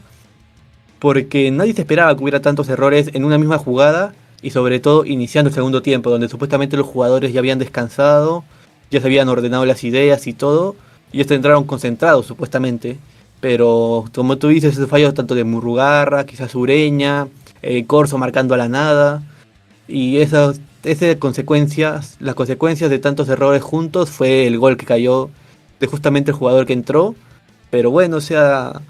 porque nadie se esperaba que hubiera tantos errores en una misma jugada y sobre todo iniciando el segundo tiempo, donde supuestamente los jugadores ya habían descansado, ya se habían ordenado las ideas y todo, y estos entraron concentrados supuestamente. Pero como tú dices, esos fallos tanto de Murrugarra, quizás Ureña, Corso marcando a la nada, y esas consecuencias, las consecuencias de tantos errores juntos fue el gol que cayó de justamente el jugador que entró. Pero bueno, o sea,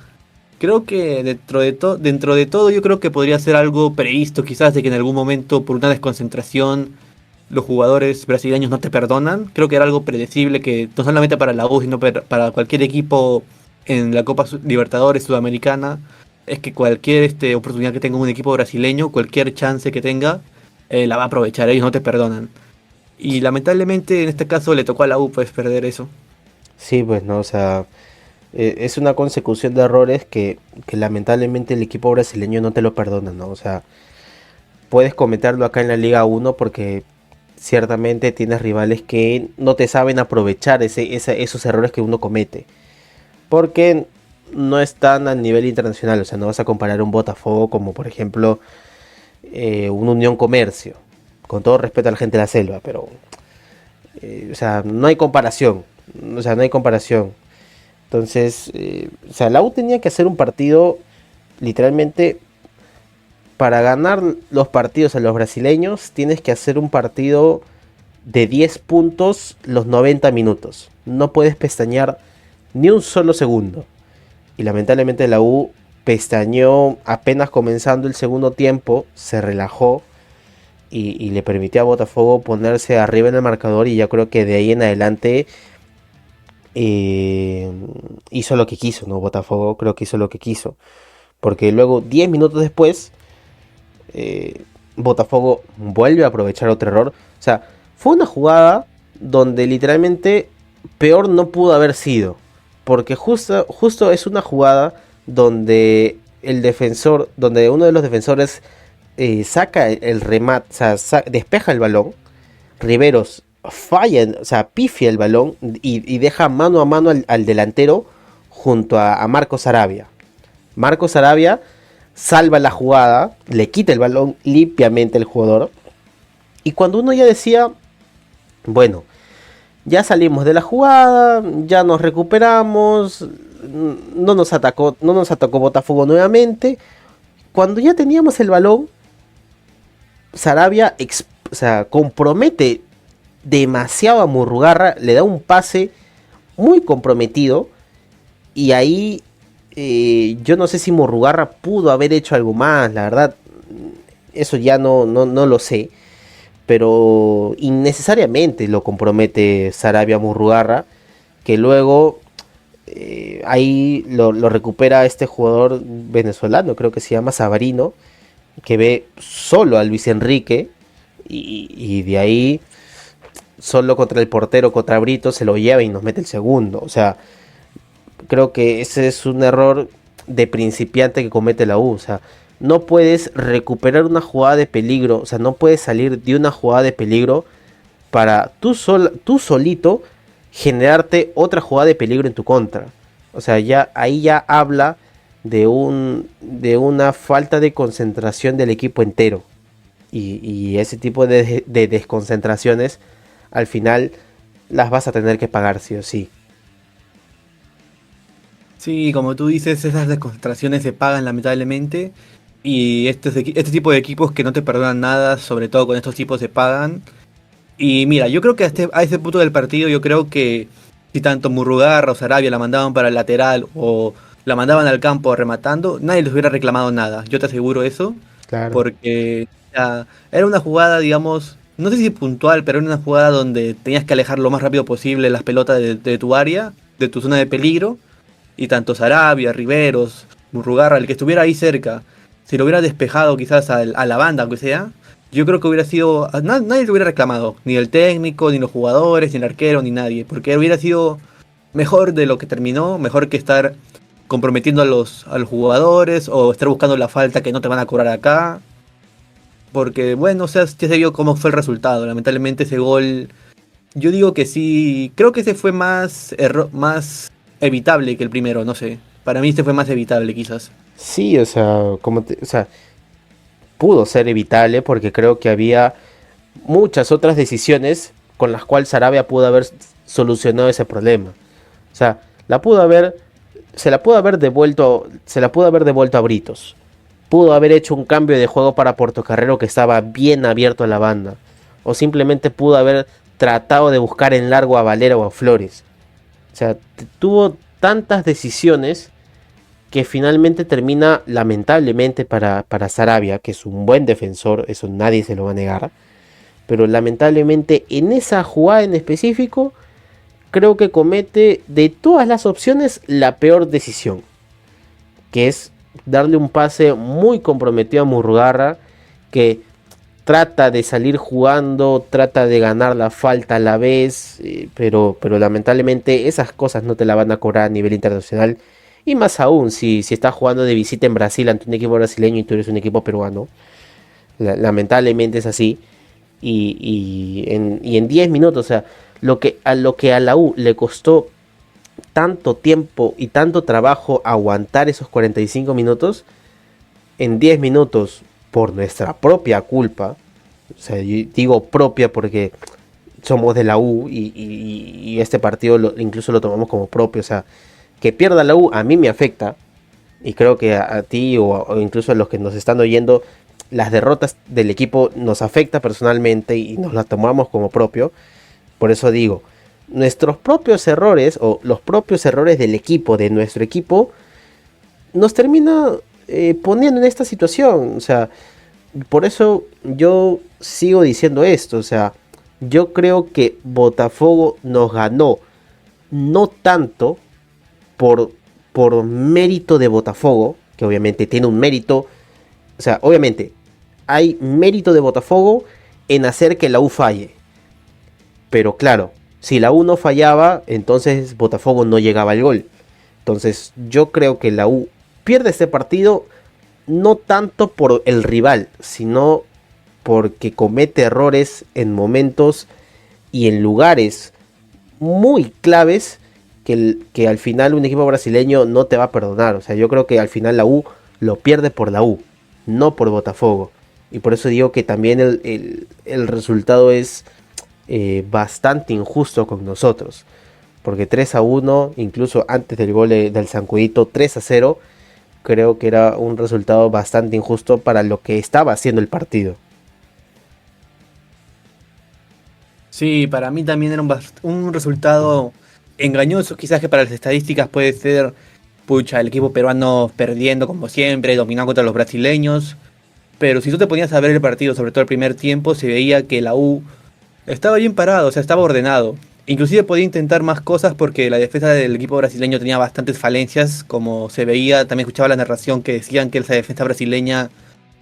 creo que dentro de todo yo creo que podría ser algo previsto, quizás de que en algún momento por una desconcentración los jugadores brasileños no te perdonan. Creo que era algo predecible que no solamente para la U, sino para cualquier equipo en la Copa Libertadores Sudamericana, es que cualquier oportunidad que tenga un equipo brasileño, cualquier chance que tenga, la va a aprovechar, ellos no te perdonan. Y lamentablemente en este caso le tocó a la U pues perder eso.
Sí, pues no, o sea, es una consecución de errores que lamentablemente el equipo brasileño no te lo perdona, ¿no? O sea, puedes cometerlo acá en la Liga 1 porque ciertamente tienes rivales que no te saben aprovechar esos errores que uno comete. Porque no están a nivel internacional, o sea, no vas a comparar un Botafogo como por ejemplo un Unión Comercio. Con todo respeto a la gente de la selva, pero o sea, no hay comparación. O sea, no hay comparación. Entonces, o sea, la U tenía que hacer un partido literalmente para ganar los partidos a los brasileños. Tienes que hacer un partido de 10 puntos los 90 minutos. No puedes pestañear ni un solo segundo. Y lamentablemente la U pestañeó apenas comenzando el segundo tiempo, se relajó y le permitió a Botafogo ponerse arriba en el marcador. Y yo creo que de ahí en adelante hizo lo que quiso, ¿no? Botafogo creo que hizo lo que quiso. Porque luego, 10 minutos después, Botafogo vuelve a aprovechar otro error. O sea, fue una jugada donde literalmente peor no pudo haber sido. Porque justo es una jugada donde el defensor, donde uno de los defensores saca el remate, o sea, despeja el balón. Riveros falla, o sea, pifia el balón y deja mano a mano al delantero junto a Marcos Arabia. Marcos Arabia salva la jugada, le quita el balón limpiamente al jugador. Y cuando uno ya decía, bueno, ya salimos de la jugada, ya nos recuperamos, no nos atacó Botafogo nuevamente. Cuando ya teníamos el balón, Sarabia compromete demasiado a Murrugarra, le da un pase muy comprometido. Y ahí yo no sé si Murrugarra pudo haber hecho algo más, la verdad, eso ya no lo sé. Pero innecesariamente lo compromete Sarabia Murrugarra, que luego ahí lo recupera este jugador venezolano, creo que se llama Savarino, que ve solo a Luis Enrique y de ahí solo contra el portero, contra Brito, se lo lleva y nos mete el segundo. O sea, creo que ese es un error de principiante que comete la U. O sea, no puedes recuperar una jugada de peligro, o sea, no puedes salir de una jugada de peligro para tú solito generarte otra jugada de peligro en tu contra. O sea, ya ahí ya habla de una falta de concentración del equipo entero. Y ese tipo de desconcentraciones al final las vas a tener que pagar sí o sí.
Sí, como tú dices, esas desconcentraciones se pagan lamentablemente. Y este tipo de equipos que no te perdonan nada, sobre todo con estos tipos se pagan. Y mira, yo creo que a ese punto del partido, yo creo que si tanto Murrugarra o Sarabia la mandaban para el lateral o la mandaban al campo rematando, nadie les hubiera reclamado nada. Yo te aseguro eso.
Claro.
Porque era una jugada, digamos, no sé si puntual, pero era una jugada donde tenías que alejar lo más rápido posible las pelotas de tu área, de tu zona de peligro. Y tanto Sarabia, Riveros, Murrugarra, el que estuviera ahí cerca, si lo hubiera despejado quizás a la banda, aunque sea, yo creo que hubiera sido. Nadie lo hubiera reclamado, ni el técnico, ni los jugadores, ni el arquero, ni nadie, porque hubiera sido mejor de lo que terminó, mejor que estar comprometiendo a los jugadores o estar buscando la falta que no te van a cobrar acá. Porque, bueno, o sea, ya se vio cómo fue el resultado. Lamentablemente ese gol, yo digo que sí, creo que ese fue más evitable que el primero, no sé. Para mí este fue más evitable quizás.
Sí, o sea, o sea, pudo ser evitable porque creo que había muchas otras decisiones con las cuales Sarabia pudo haber solucionado ese problema. O sea, la pudo haber, se la pudo haber devuelto a Britos. Pudo haber hecho un cambio de juego para Portocarrero que estaba bien abierto a la banda. O simplemente pudo haber tratado de buscar en largo a Valera o a Flores. O sea, tuvo tantas decisiones que finalmente termina lamentablemente para Sarabia, que es un buen defensor, eso nadie se lo va a negar, pero lamentablemente en esa jugada en específico creo que comete de todas las opciones la peor decisión, que es darle un pase muy comprometido a Murrugarra, que trata de salir jugando, trata de ganar la falta a la vez, pero lamentablemente esas cosas no te la van a cobrar a nivel internacional. Y más aún, si estás jugando de visita en Brasil ante un equipo brasileño y tú eres un equipo peruano. Lamentablemente es así. Y en 10 minutos, o sea, lo que a la U le costó tanto tiempo y tanto trabajo aguantar esos 45 minutos, en 10 minutos, por nuestra propia culpa, o sea, yo digo propia porque somos de la U y este partido incluso lo tomamos como propio, o sea, que pierda la U a mí me afecta y creo que a ti o incluso a los que nos están oyendo, las derrotas del equipo nos afecta personalmente y nos las tomamos como propio. Por eso digo, nuestros propios errores o los propios errores del equipo, de nuestro equipo, nos termina poniendo en esta situación. O sea, por eso yo sigo diciendo esto. O sea, yo creo que Botafogo nos ganó no tanto por mérito de Botafogo, que obviamente tiene un mérito. O sea, obviamente hay mérito de Botafogo en hacer que la U falle. Pero claro, si la U no fallaba, entonces Botafogo no llegaba al gol. Entonces yo creo que la U pierde este partido no tanto por el rival, sino porque comete errores en momentos y en lugares muy claves que al final un equipo brasileño no te va a perdonar. O sea, yo creo que al final la U lo pierde por la U, no por Botafogo. Y por eso digo que también el resultado es bastante injusto con nosotros. Porque 3-1, incluso antes del gol del Zancudito, 3-0, creo que era un resultado bastante injusto para lo que estaba haciendo el partido.
Sí, para mí también era un resultado engañoso, quizás que para las estadísticas puede ser, pucha, el equipo peruano perdiendo como siempre, dominando contra los brasileños, pero si tú te ponías a ver el partido, sobre todo el primer tiempo, se veía que la U estaba bien parado, o sea, estaba ordenado. Inclusive podía intentar más cosas porque la defensa del equipo brasileño tenía bastantes falencias, como se veía, también escuchaba la narración que decían que esa defensa brasileña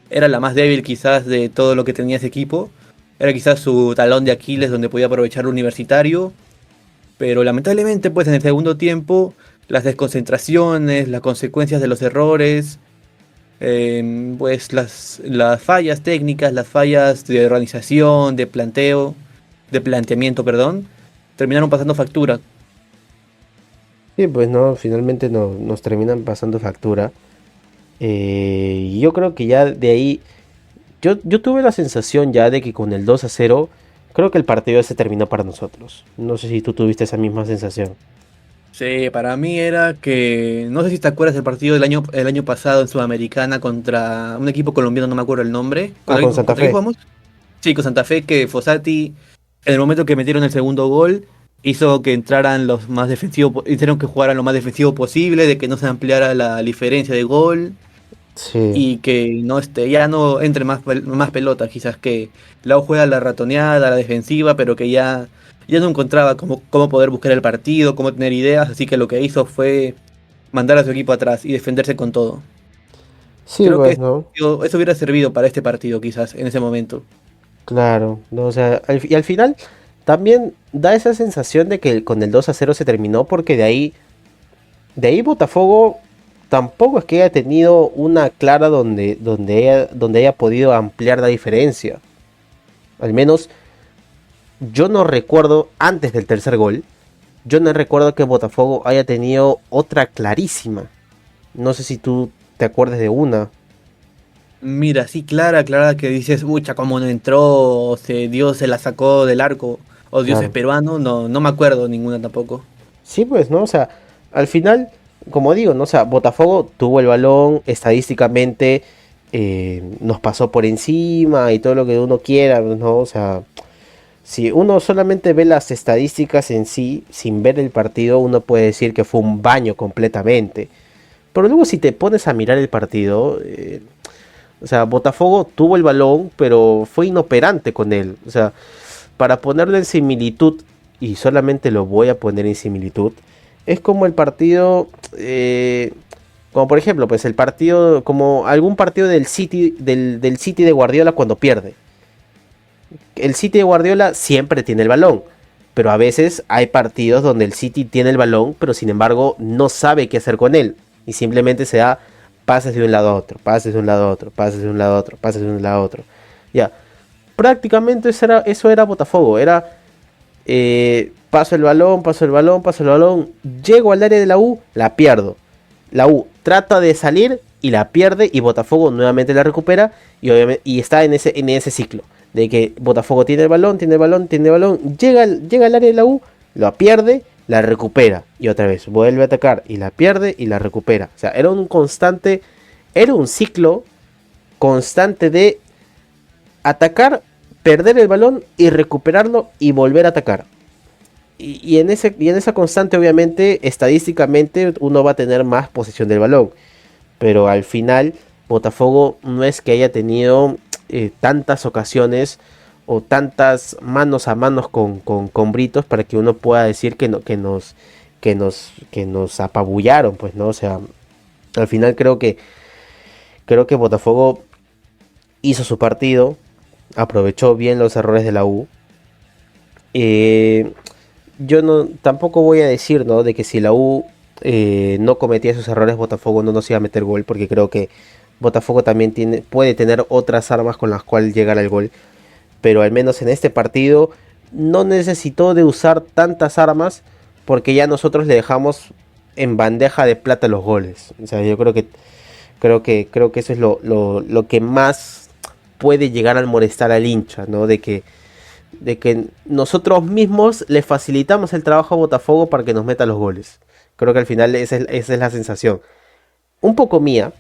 era la más débil quizás de todo lo que tenía ese equipo. Era quizás su talón de Aquiles donde podía aprovechar el Universitario. Pero lamentablemente pues en el segundo tiempo las desconcentraciones, las consecuencias de los errores, pues las fallas técnicas, las fallas de organización, de planteamiento, perdón, terminaron pasando factura.
Sí, pues no, finalmente nos terminan pasando factura. Y yo creo que ya de ahí, yo tuve la sensación ya de que con el 2-0, creo que el partido se terminó para nosotros. No sé si tú tuviste esa misma sensación.
Sí, para mí era que, no sé si te acuerdas del partido el año pasado en Sudamericana contra un equipo colombiano, no me acuerdo el nombre.
Ah, con Santa
¿Contra quién
Fe.
jugamos? Sí, con Santa Fe, que Fossati, en el momento que metieron el segundo gol, hizo que entraran los más defensivos, hicieron que jugaran lo más defensivo posible, de que no se ampliara la diferencia de gol
Sí,
y que no ya no entre más pelota, quizás que la U juega a la ratoneada, a la defensiva, pero que ya no encontraba cómo poder buscar el partido, cómo tener ideas, así que lo que hizo fue mandar a su equipo atrás y defenderse con todo.
sí,
Creo que
pues, ¿no?
eso hubiera servido para este partido, quizás, en ese momento.
Claro, no, o sea, y al final también da esa sensación de que con el 2-0 se terminó porque de ahí Botafogo tampoco es que haya tenido una clara donde haya podido ampliar la diferencia. Al menos yo no recuerdo antes del tercer gol, yo no recuerdo que Botafogo haya tenido otra clarísima. No sé si tú te acuerdas de una.
Mira, sí, clara que dices, ucha, cómo no entró, o Dios se la sacó del arco, o Dios es
Claro.
peruano, no me acuerdo ninguna tampoco.
Sí, pues, ¿no? O sea, al final, como digo, ¿no? O sea, Botafogo tuvo el balón, estadísticamente nos pasó por encima y todo lo que uno quiera, ¿no? O sea, si uno solamente ve las estadísticas en sí, sin ver el partido, uno puede decir que fue un baño completamente. Pero luego si te pones a mirar el partido, o sea, Botafogo tuvo el balón, pero fue inoperante con él. O sea, para ponerlo en similitud, y solamente lo voy a poner en similitud, es como el partido, como por ejemplo, pues el partido, como algún partido del City, del City de Guardiola cuando pierde. El City de Guardiola siempre tiene el balón, pero a veces hay partidos donde el City tiene el balón, pero sin embargo no sabe qué hacer con él, y simplemente se da pases de un lado a otro, pases de un lado a otro, pases de un lado a otro, pases de un lado a otro. Ya, prácticamente eso era Botafogo, era paso el balón, paso el balón, paso el balón, llego al área de la U, la pierdo. La U trata de salir y la pierde y Botafogo nuevamente la recupera y obviamente y está en ese ciclo de que Botafogo tiene el balón, tiene el balón, tiene el balón, llega al área de la U, la pierde, la recupera y otra vez vuelve a atacar y la pierde y la recupera. O sea, era un ciclo constante de atacar, perder el balón y recuperarlo y volver a atacar. Y en esa constante, obviamente, estadísticamente, uno va a tener más posesión del balón. Pero al final, Botafogo no es que haya tenido tantas ocasiones o tantas manos a manos con Britos para que uno pueda decir que, no, que nos apabullaron, pues, ¿no? O sea, al final creo que Botafogo hizo su partido, aprovechó bien los errores de la U. Eh, yo no tampoco voy a decir, ¿no? De que si la U no cometía esos errores, Botafogo no nos iba a meter gol, porque creo que Botafogo también puede tener otras armas con las cuales llegar al gol, pero al menos en este partido no necesitó de usar tantas armas porque ya nosotros le dejamos en bandeja de plata los goles. O sea, yo Creo que eso es lo que más puede llegar a molestar al hincha, ¿no? De que nosotros mismos le facilitamos el trabajo a Botafogo para que nos meta los goles. Creo que al final esa es la sensación. Un poco mía,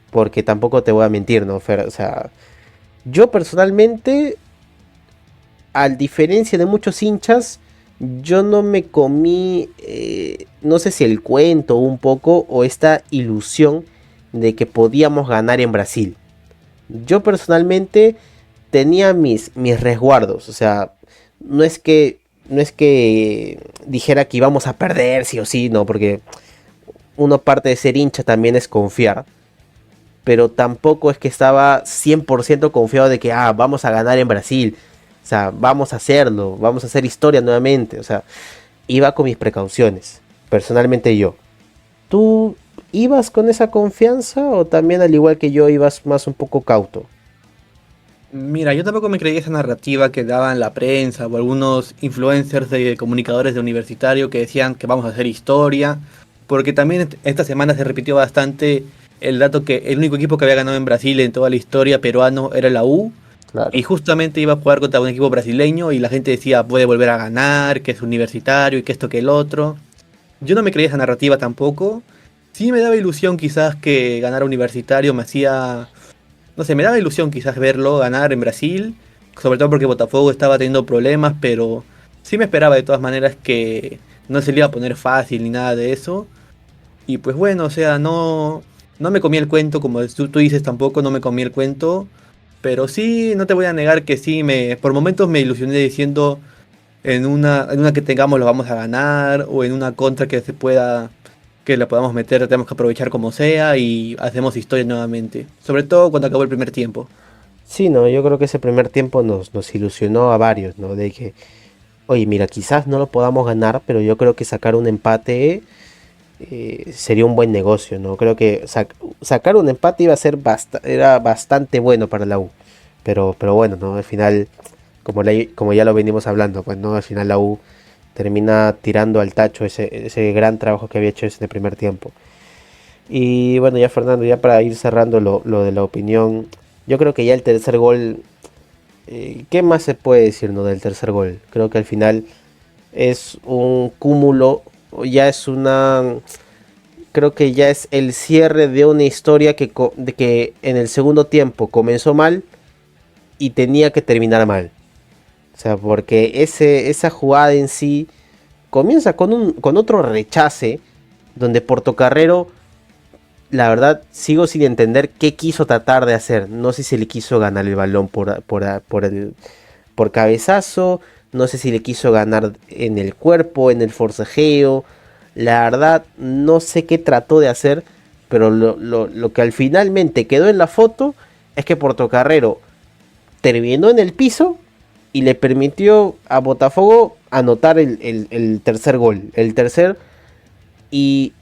porque tampoco te voy a mentir, ¿no, Fer? O sea, yo personalmente, a diferencia de muchos hinchas, yo no me comí, no sé si el cuento un poco o esta ilusión de que podíamos ganar en Brasil. Yo personalmente tenía mis resguardos, o sea, no es que dijera que íbamos a perder sí o sí, no, porque uno parte de ser hincha también es confiar, pero tampoco es que estaba 100% confiado de que vamos a ganar en Brasil, o sea, vamos a hacerlo, vamos a hacer historia nuevamente, o sea, iba con mis precauciones, personalmente yo. ¿Tú ibas con esa confianza o también al igual que yo ibas más un poco cauto?
Mira, yo tampoco me creía esa narrativa que daban la prensa o algunos influencers de comunicadores de universitario que decían que vamos a hacer historia, porque también esta semana se repitió bastante el dato que el único equipo que había ganado en Brasil en toda la historia peruano era la U, y
Claro.
justamente iba a jugar contra un equipo brasileño y la gente decía puede volver a ganar, que es universitario y que esto que el otro. Yo no me creía esa narrativa tampoco. Sí me daba ilusión quizás que ganar universitario, me hacía, no sé, me daba ilusión quizás verlo ganar en Brasil, sobre todo porque Botafogo estaba teniendo problemas, pero sí me esperaba de todas maneras que no se le iba a poner fácil ni nada de eso. Y pues bueno, o sea, no me comí el cuento, como tú dices tampoco, no me comí el cuento, pero sí, no te voy a negar que sí, por momentos me ilusioné diciendo en una que tengamos lo vamos a ganar, o en una contra que se pueda, que la podamos meter, tenemos que aprovechar como sea y hacemos historia nuevamente. Sobre todo cuando acabó el primer tiempo.
Sí, no, yo creo que ese primer tiempo nos ilusionó a varios, ¿no? De que, oye, mira, quizás no lo podamos ganar, pero yo creo que sacar un empate sería un buen negocio, ¿no? Creo que sacar un empate iba a ser era bastante bueno para la U. Pero bueno, ¿no? Al final, como ya lo venimos hablando, pues, ¿no? Al final la U termina tirando al tacho ese gran trabajo que había hecho ese primer tiempo. Y bueno, ya Fernando, ya para ir cerrando lo de la opinión, yo creo que ya el tercer gol, ¿qué más se puede decir, no, del tercer gol? Creo que al final es un cúmulo, ya es una, creo que ya es el cierre de una historia de que en el segundo tiempo comenzó mal y tenía que terminar mal. O sea, porque esa jugada en sí comienza con otro rechace donde Portocarrero, la verdad, sigo sin entender qué quiso tratar de hacer. No sé si le quiso ganar el balón por cabezazo. No sé si le quiso ganar en el cuerpo, en el forcejeo. La verdad, no sé qué trató de hacer. Pero lo que al finalmente quedó en la foto es que Portocarrero terminó en el piso y le permitió a Botafogo anotar el tercer gol. El tercer, y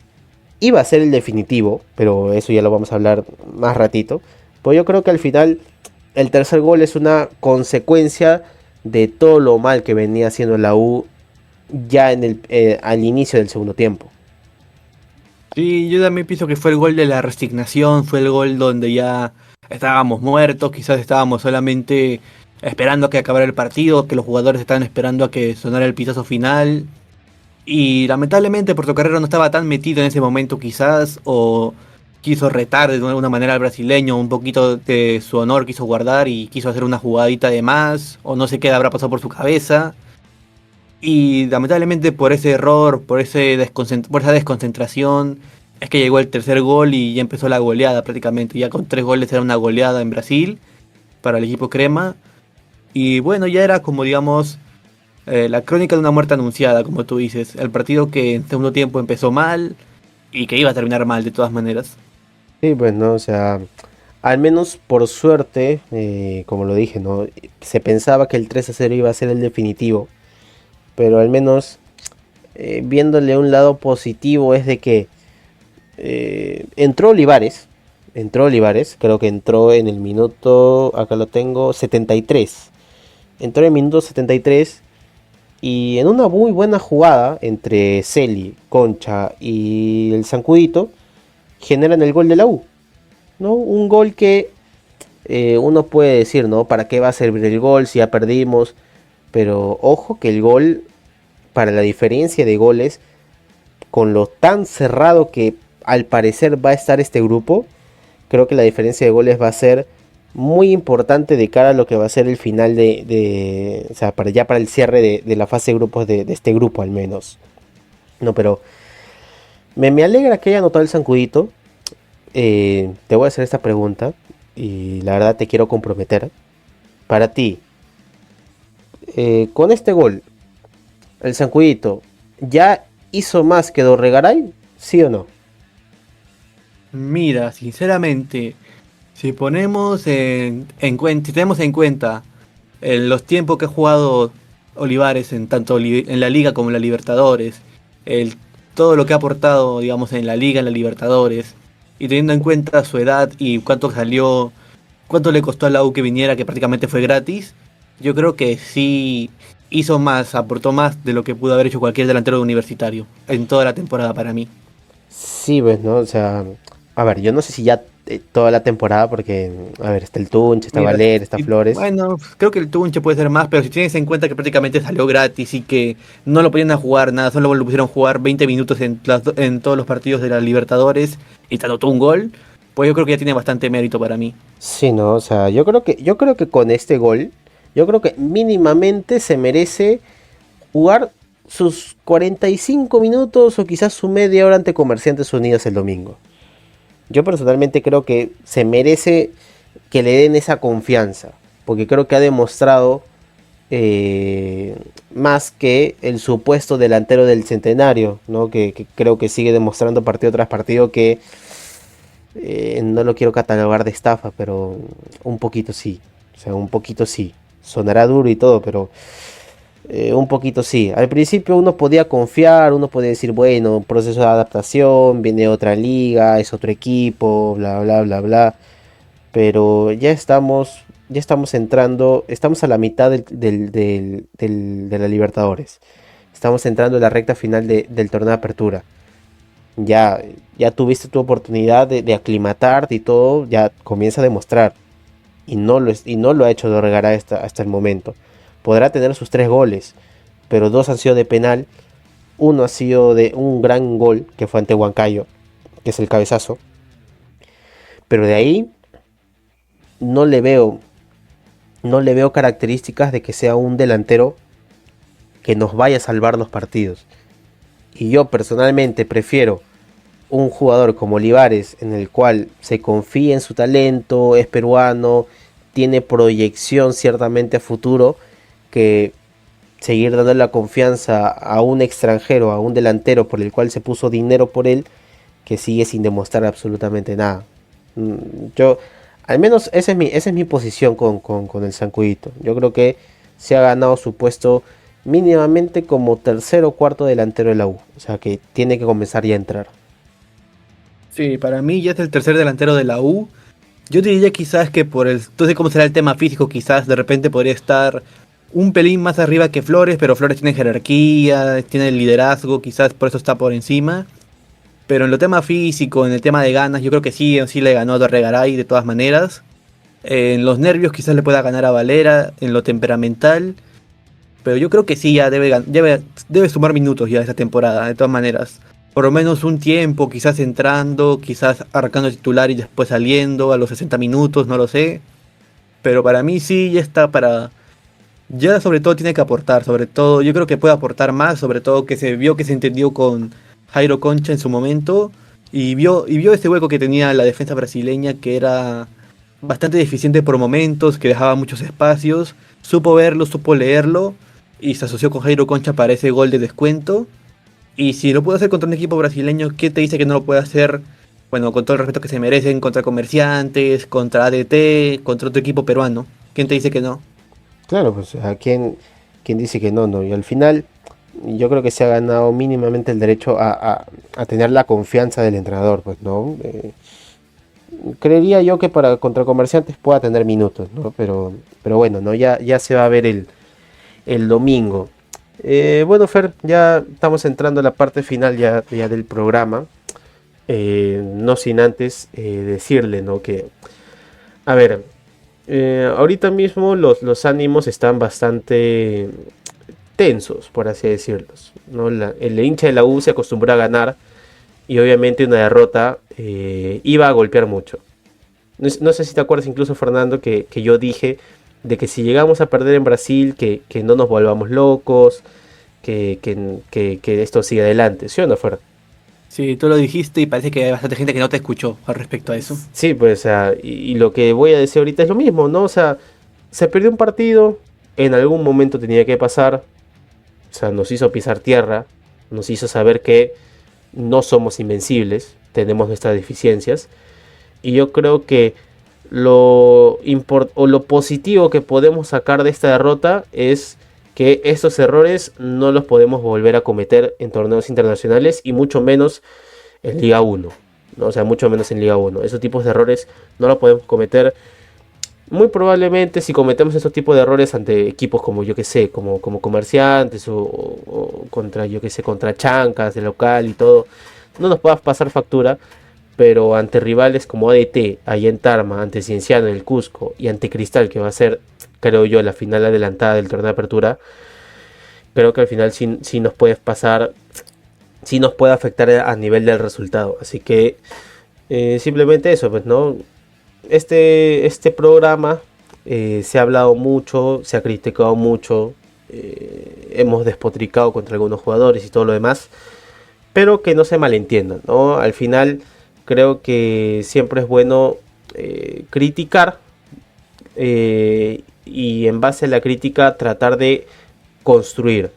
iba a ser el definitivo, pero eso ya lo vamos a hablar más ratito. Pues yo creo que al final el tercer gol es una consecuencia de todo lo mal que venía haciendo la U ya al inicio del segundo tiempo.
Sí, yo también pienso que fue el gol de la resignación, fue el gol donde ya estábamos muertos, quizás estábamos solamente esperando a que acabara el partido, que los jugadores estaban esperando a que sonara el pitazo final. Y lamentablemente Portocarrero no estaba tan metido en ese momento quizás, o quiso retar de alguna manera al brasileño, un poquito de su honor quiso guardar y quiso hacer una jugadita de más, o no sé qué habrá pasado por su cabeza. Y lamentablemente por ese error, por esa desconcentración, es que llegó el tercer gol y ya empezó la goleada prácticamente. Ya con 3 goles era una goleada en Brasil para el equipo crema. Y bueno, ya era como digamos la crónica de una muerte anunciada, como tú dices. El partido que en segundo tiempo empezó mal y que iba a terminar mal de todas maneras.
Sí, pues no, o sea, al menos por suerte, como lo dije, no, se pensaba que el 3-0 iba a ser el definitivo, pero al menos viéndole un lado positivo es de que entró Olivares, creo que entró en el minuto, acá lo tengo, 73. Entró en el minuto 73 y en una muy buena jugada entre Celi, Concha y el Zancudito generan el gol de la U. ¿no? Un gol que uno puede decir, ¿no? ¿Para qué va a servir el gol si ya perdimos? Pero ojo que el gol, para la diferencia de goles, con lo tan cerrado que al parecer va a estar este grupo, creo que la diferencia de goles va a ser muy importante de cara a lo que va a ser el final o sea, ya para el cierre de la fase de grupos de este grupo al menos. No, pero me alegra que haya anotado el Sancudito. Te voy a hacer esta pregunta y la verdad te quiero comprometer. Para ti, con este gol, el Sancudito ya hizo más que Dorregaray, ¿sí o no?
Mira, sinceramente, si ponemos en cuenta, si tenemos en cuenta los tiempos que ha jugado Olivares en tanto en la Liga como en la Libertadores, el, todo lo que ha aportado, digamos, en la Liga, en la Libertadores, y teniendo en cuenta su edad y cuánto salió, cuánto le costó a la U que viniera, que prácticamente fue gratis, yo creo que sí hizo más, aportó más de lo que pudo haber hecho cualquier delantero universitario en toda la temporada para mí.
Sí, pues, ¿no? O sea, a ver, yo no sé si ya toda la temporada, porque, a ver, está el Tunche, está
Mira,
Valer, está Flores.
bueno, creo que el Tunche puede ser más, pero si tienes en cuenta que prácticamente salió gratis y que no lo podían a jugar nada, solo lo pusieron a jugar 20 minutos en todos los partidos de la Libertadores y te anotó un gol, pues yo creo que ya tiene bastante mérito para mí.
Sí, no, o sea, yo creo que con este gol, yo creo que mínimamente se merece jugar sus 45 minutos o quizás su media hora ante Comerciantes Unidos el domingo. Yo personalmente creo que se merece que le den esa confianza, porque creo que ha demostrado más que el supuesto delantero del centenario, ¿no? Que creo que sigue demostrando partido tras partido que no lo quiero catalogar de estafa, pero un poquito sí, o sea, un poquito sí. Sonará duro y todo, pero un poquito sí. Al principio uno podía confiar, uno podía decir, bueno, proceso de adaptación, viene otra liga, es otro equipo, bla, bla, bla, bla. Pero ya estamos entrando, estamos a la mitad de la Libertadores. Estamos entrando en la recta final del torneo de apertura. Ya, ya tuviste tu oportunidad de aclimatarte y todo, ya comienza a demostrar. Y no lo ha hecho Dorregaray hasta el momento. Podrá tener sus 3 goles, pero 2 han sido de penal. Uno ha sido de un gran gol que fue ante Huancayo, que es el cabezazo. Pero de ahí no le veo, no le veo características de que sea un delantero que nos vaya a salvar los partidos. Y yo personalmente prefiero un jugador como Olivares, en el cual se confía en su talento, es peruano, tiene proyección ciertamente a futuro, que seguir dando la confianza a un extranjero, a un delantero por el cual se puso dinero por él, que sigue sin demostrar absolutamente nada. Yo, al menos esa es mi posición con el Sancudito. Yo creo que se ha ganado su puesto mínimamente como tercer o cuarto delantero de la U. O sea que tiene que comenzar ya a entrar.
Sí, para mí ya es el tercer delantero de la U. Yo diría quizás que por el, no sé cómo será el tema físico, quizás de repente podría estar un pelín más arriba que Flores, pero Flores tiene jerarquía, tiene liderazgo, quizás por eso está por encima. Pero en lo tema físico, en el tema de ganas, yo creo que sí, sí le ganó a Dorregaray de todas maneras. En los nervios quizás le pueda ganar a Valera, en lo temperamental. Pero yo creo que sí, ya debe sumar minutos ya esta temporada, de todas maneras. Por lo menos un tiempo, quizás entrando, quizás arrancando titular y después saliendo a los 60 minutos, no lo sé. Pero para mí sí, ya está para... Ya sobre todo tiene que aportar, sobre todo, yo creo que puede aportar más, sobre todo que se vio que se entendió con Jairo Concha en su momento y vio ese hueco que tenía la defensa brasileña que era bastante deficiente por momentos, que dejaba muchos espacios, supo verlo, supo leerlo y se asoció con Jairo Concha para ese gol de descuento. Y si lo puede hacer contra un equipo brasileño, ¿qué te dice que no lo puede hacer? Bueno, con todo el respeto que se merecen, contra Comerciantes, contra ADT, contra otro equipo peruano. ¿Quién te dice que no?
Claro, pues a quién dice que no, no. Y al final yo creo que se ha ganado mínimamente el derecho a tener la confianza del entrenador, pues, ¿no? Creería yo que para contra Comerciantes pueda tener minutos, ¿no? Pero bueno, ¿no? Ya se va a ver el domingo. Bueno, Fer, ya estamos entrando a la parte final ya del programa. No sin antes decirle, ¿no? Que, a ver, ahorita mismo los ánimos están bastante tensos, por así decirlos, ¿no? El hincha de la U se acostumbró a ganar y obviamente una derrota iba a golpear mucho. No sé si te acuerdas incluso, Fernando, que yo dije de que si llegamos a perder en Brasil, que no nos volvamos locos, que esto siga adelante, ¿sí o no, Fer?
Sí, tú lo dijiste y parece que hay bastante gente que no te escuchó al respecto a eso.
Sí, pues, o sea, y lo que voy a decir ahorita es lo mismo, ¿no? O sea, se perdió un partido, en algún momento tenía que pasar, o sea, nos hizo pisar tierra, nos hizo saber que no somos invencibles, tenemos nuestras deficiencias, y yo creo que o lo positivo que podemos sacar de esta derrota es que estos errores no los podemos volver a cometer en torneos internacionales y mucho menos en Liga 1, ¿no? O sea, mucho menos en Liga 1. Esos tipos de errores no los podemos cometer. Muy probablemente si cometemos esos tipos de errores ante equipos como yo que sé, como Comerciantes o contra yo que sé, contra Chancas de local y todo, no nos pueda pasar factura, pero ante rivales como ADT, allá en Tarma, ante Cienciano en el Cusco y ante Cristal, que va a ser, creo yo, la final adelantada del torneo de apertura, creo que al final sí nos puede pasar, sí nos puede afectar a nivel del resultado. Así que simplemente eso, pues, ¿no? Este programa se ha hablado mucho, se ha criticado mucho, hemos despotricado contra algunos jugadores y todo lo demás, pero que no se malentiendan, ¿no? Al final creo que siempre es bueno criticar y en base a la crítica tratar de construir,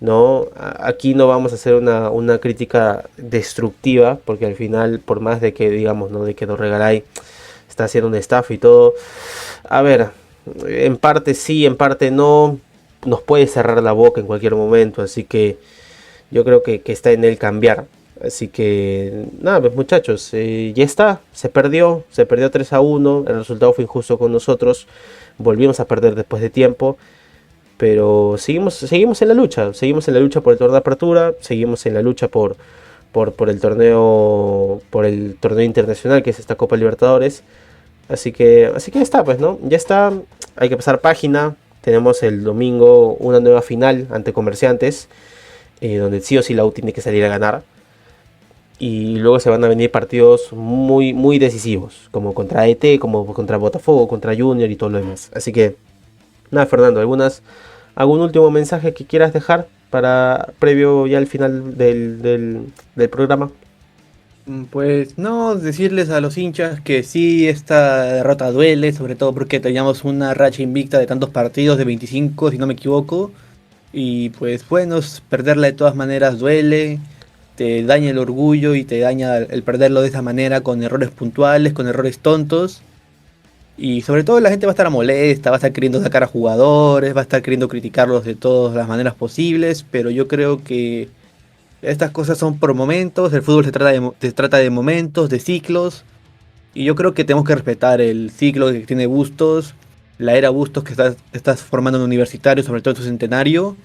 ¿no? Aquí no vamos a hacer una crítica destructiva, porque al final, por más de que digamos, ¿no? De que Dorregaray está haciendo un staff y todo, a ver, en parte sí, en parte no, nos puede cerrar la boca en cualquier momento, así que yo creo que está en él cambiar. Así que, nada, pues muchachos, ya está, se perdió 3-1, el resultado fue injusto con nosotros, volvimos a perder después de tiempo, pero seguimos en la lucha por el torneo de apertura, seguimos en la lucha por el torneo internacional que es esta Copa Libertadores. Así que ya está, pues, ¿no? Ya está, hay que pasar página, tenemos el domingo una nueva final ante Comerciantes, donde sí o sí la U tiene que salir a ganar. Y luego se van a venir partidos muy, muy decisivos, como contra ET, como contra Botafogo, contra Junior y todo lo demás. Así que, nada, Fernando, ¿algún último mensaje que quieras dejar para previo ya al final del programa?
Pues no, decirles a los hinchas que sí, esta derrota duele, sobre todo porque teníamos una racha invicta de tantos partidos, de 25 si no me equivoco, y pues bueno, perderla de todas maneras duele, te daña el orgullo y te daña el perderlo de esa manera con errores puntuales, con errores tontos, y sobre todo la gente va a estar molesta, va a estar queriendo sacar a jugadores, va a estar queriendo criticarlos de todas las maneras posibles, pero yo creo que estas cosas son por momentos, el fútbol se trata de momentos, de ciclos, y yo creo que tenemos que respetar el ciclo que tiene Bustos, la era Bustos que estás formando en universitario, sobre todo en su centenario,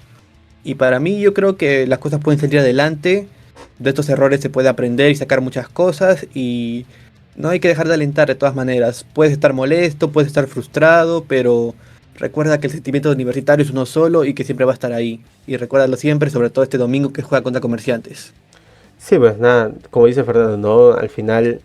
y para mí yo creo que las cosas pueden salir adelante, de estos errores se puede aprender y sacar muchas cosas, y no hay que dejar de alentar de todas maneras, puedes estar molesto, puedes estar frustrado, pero recuerda que el sentimiento universitario es uno solo y que siempre va a estar ahí. Y recuérdalo siempre, sobre todo este domingo que juega contra Comerciantes.
Sí, pues nada, como dice Fernando, ¿no? Al final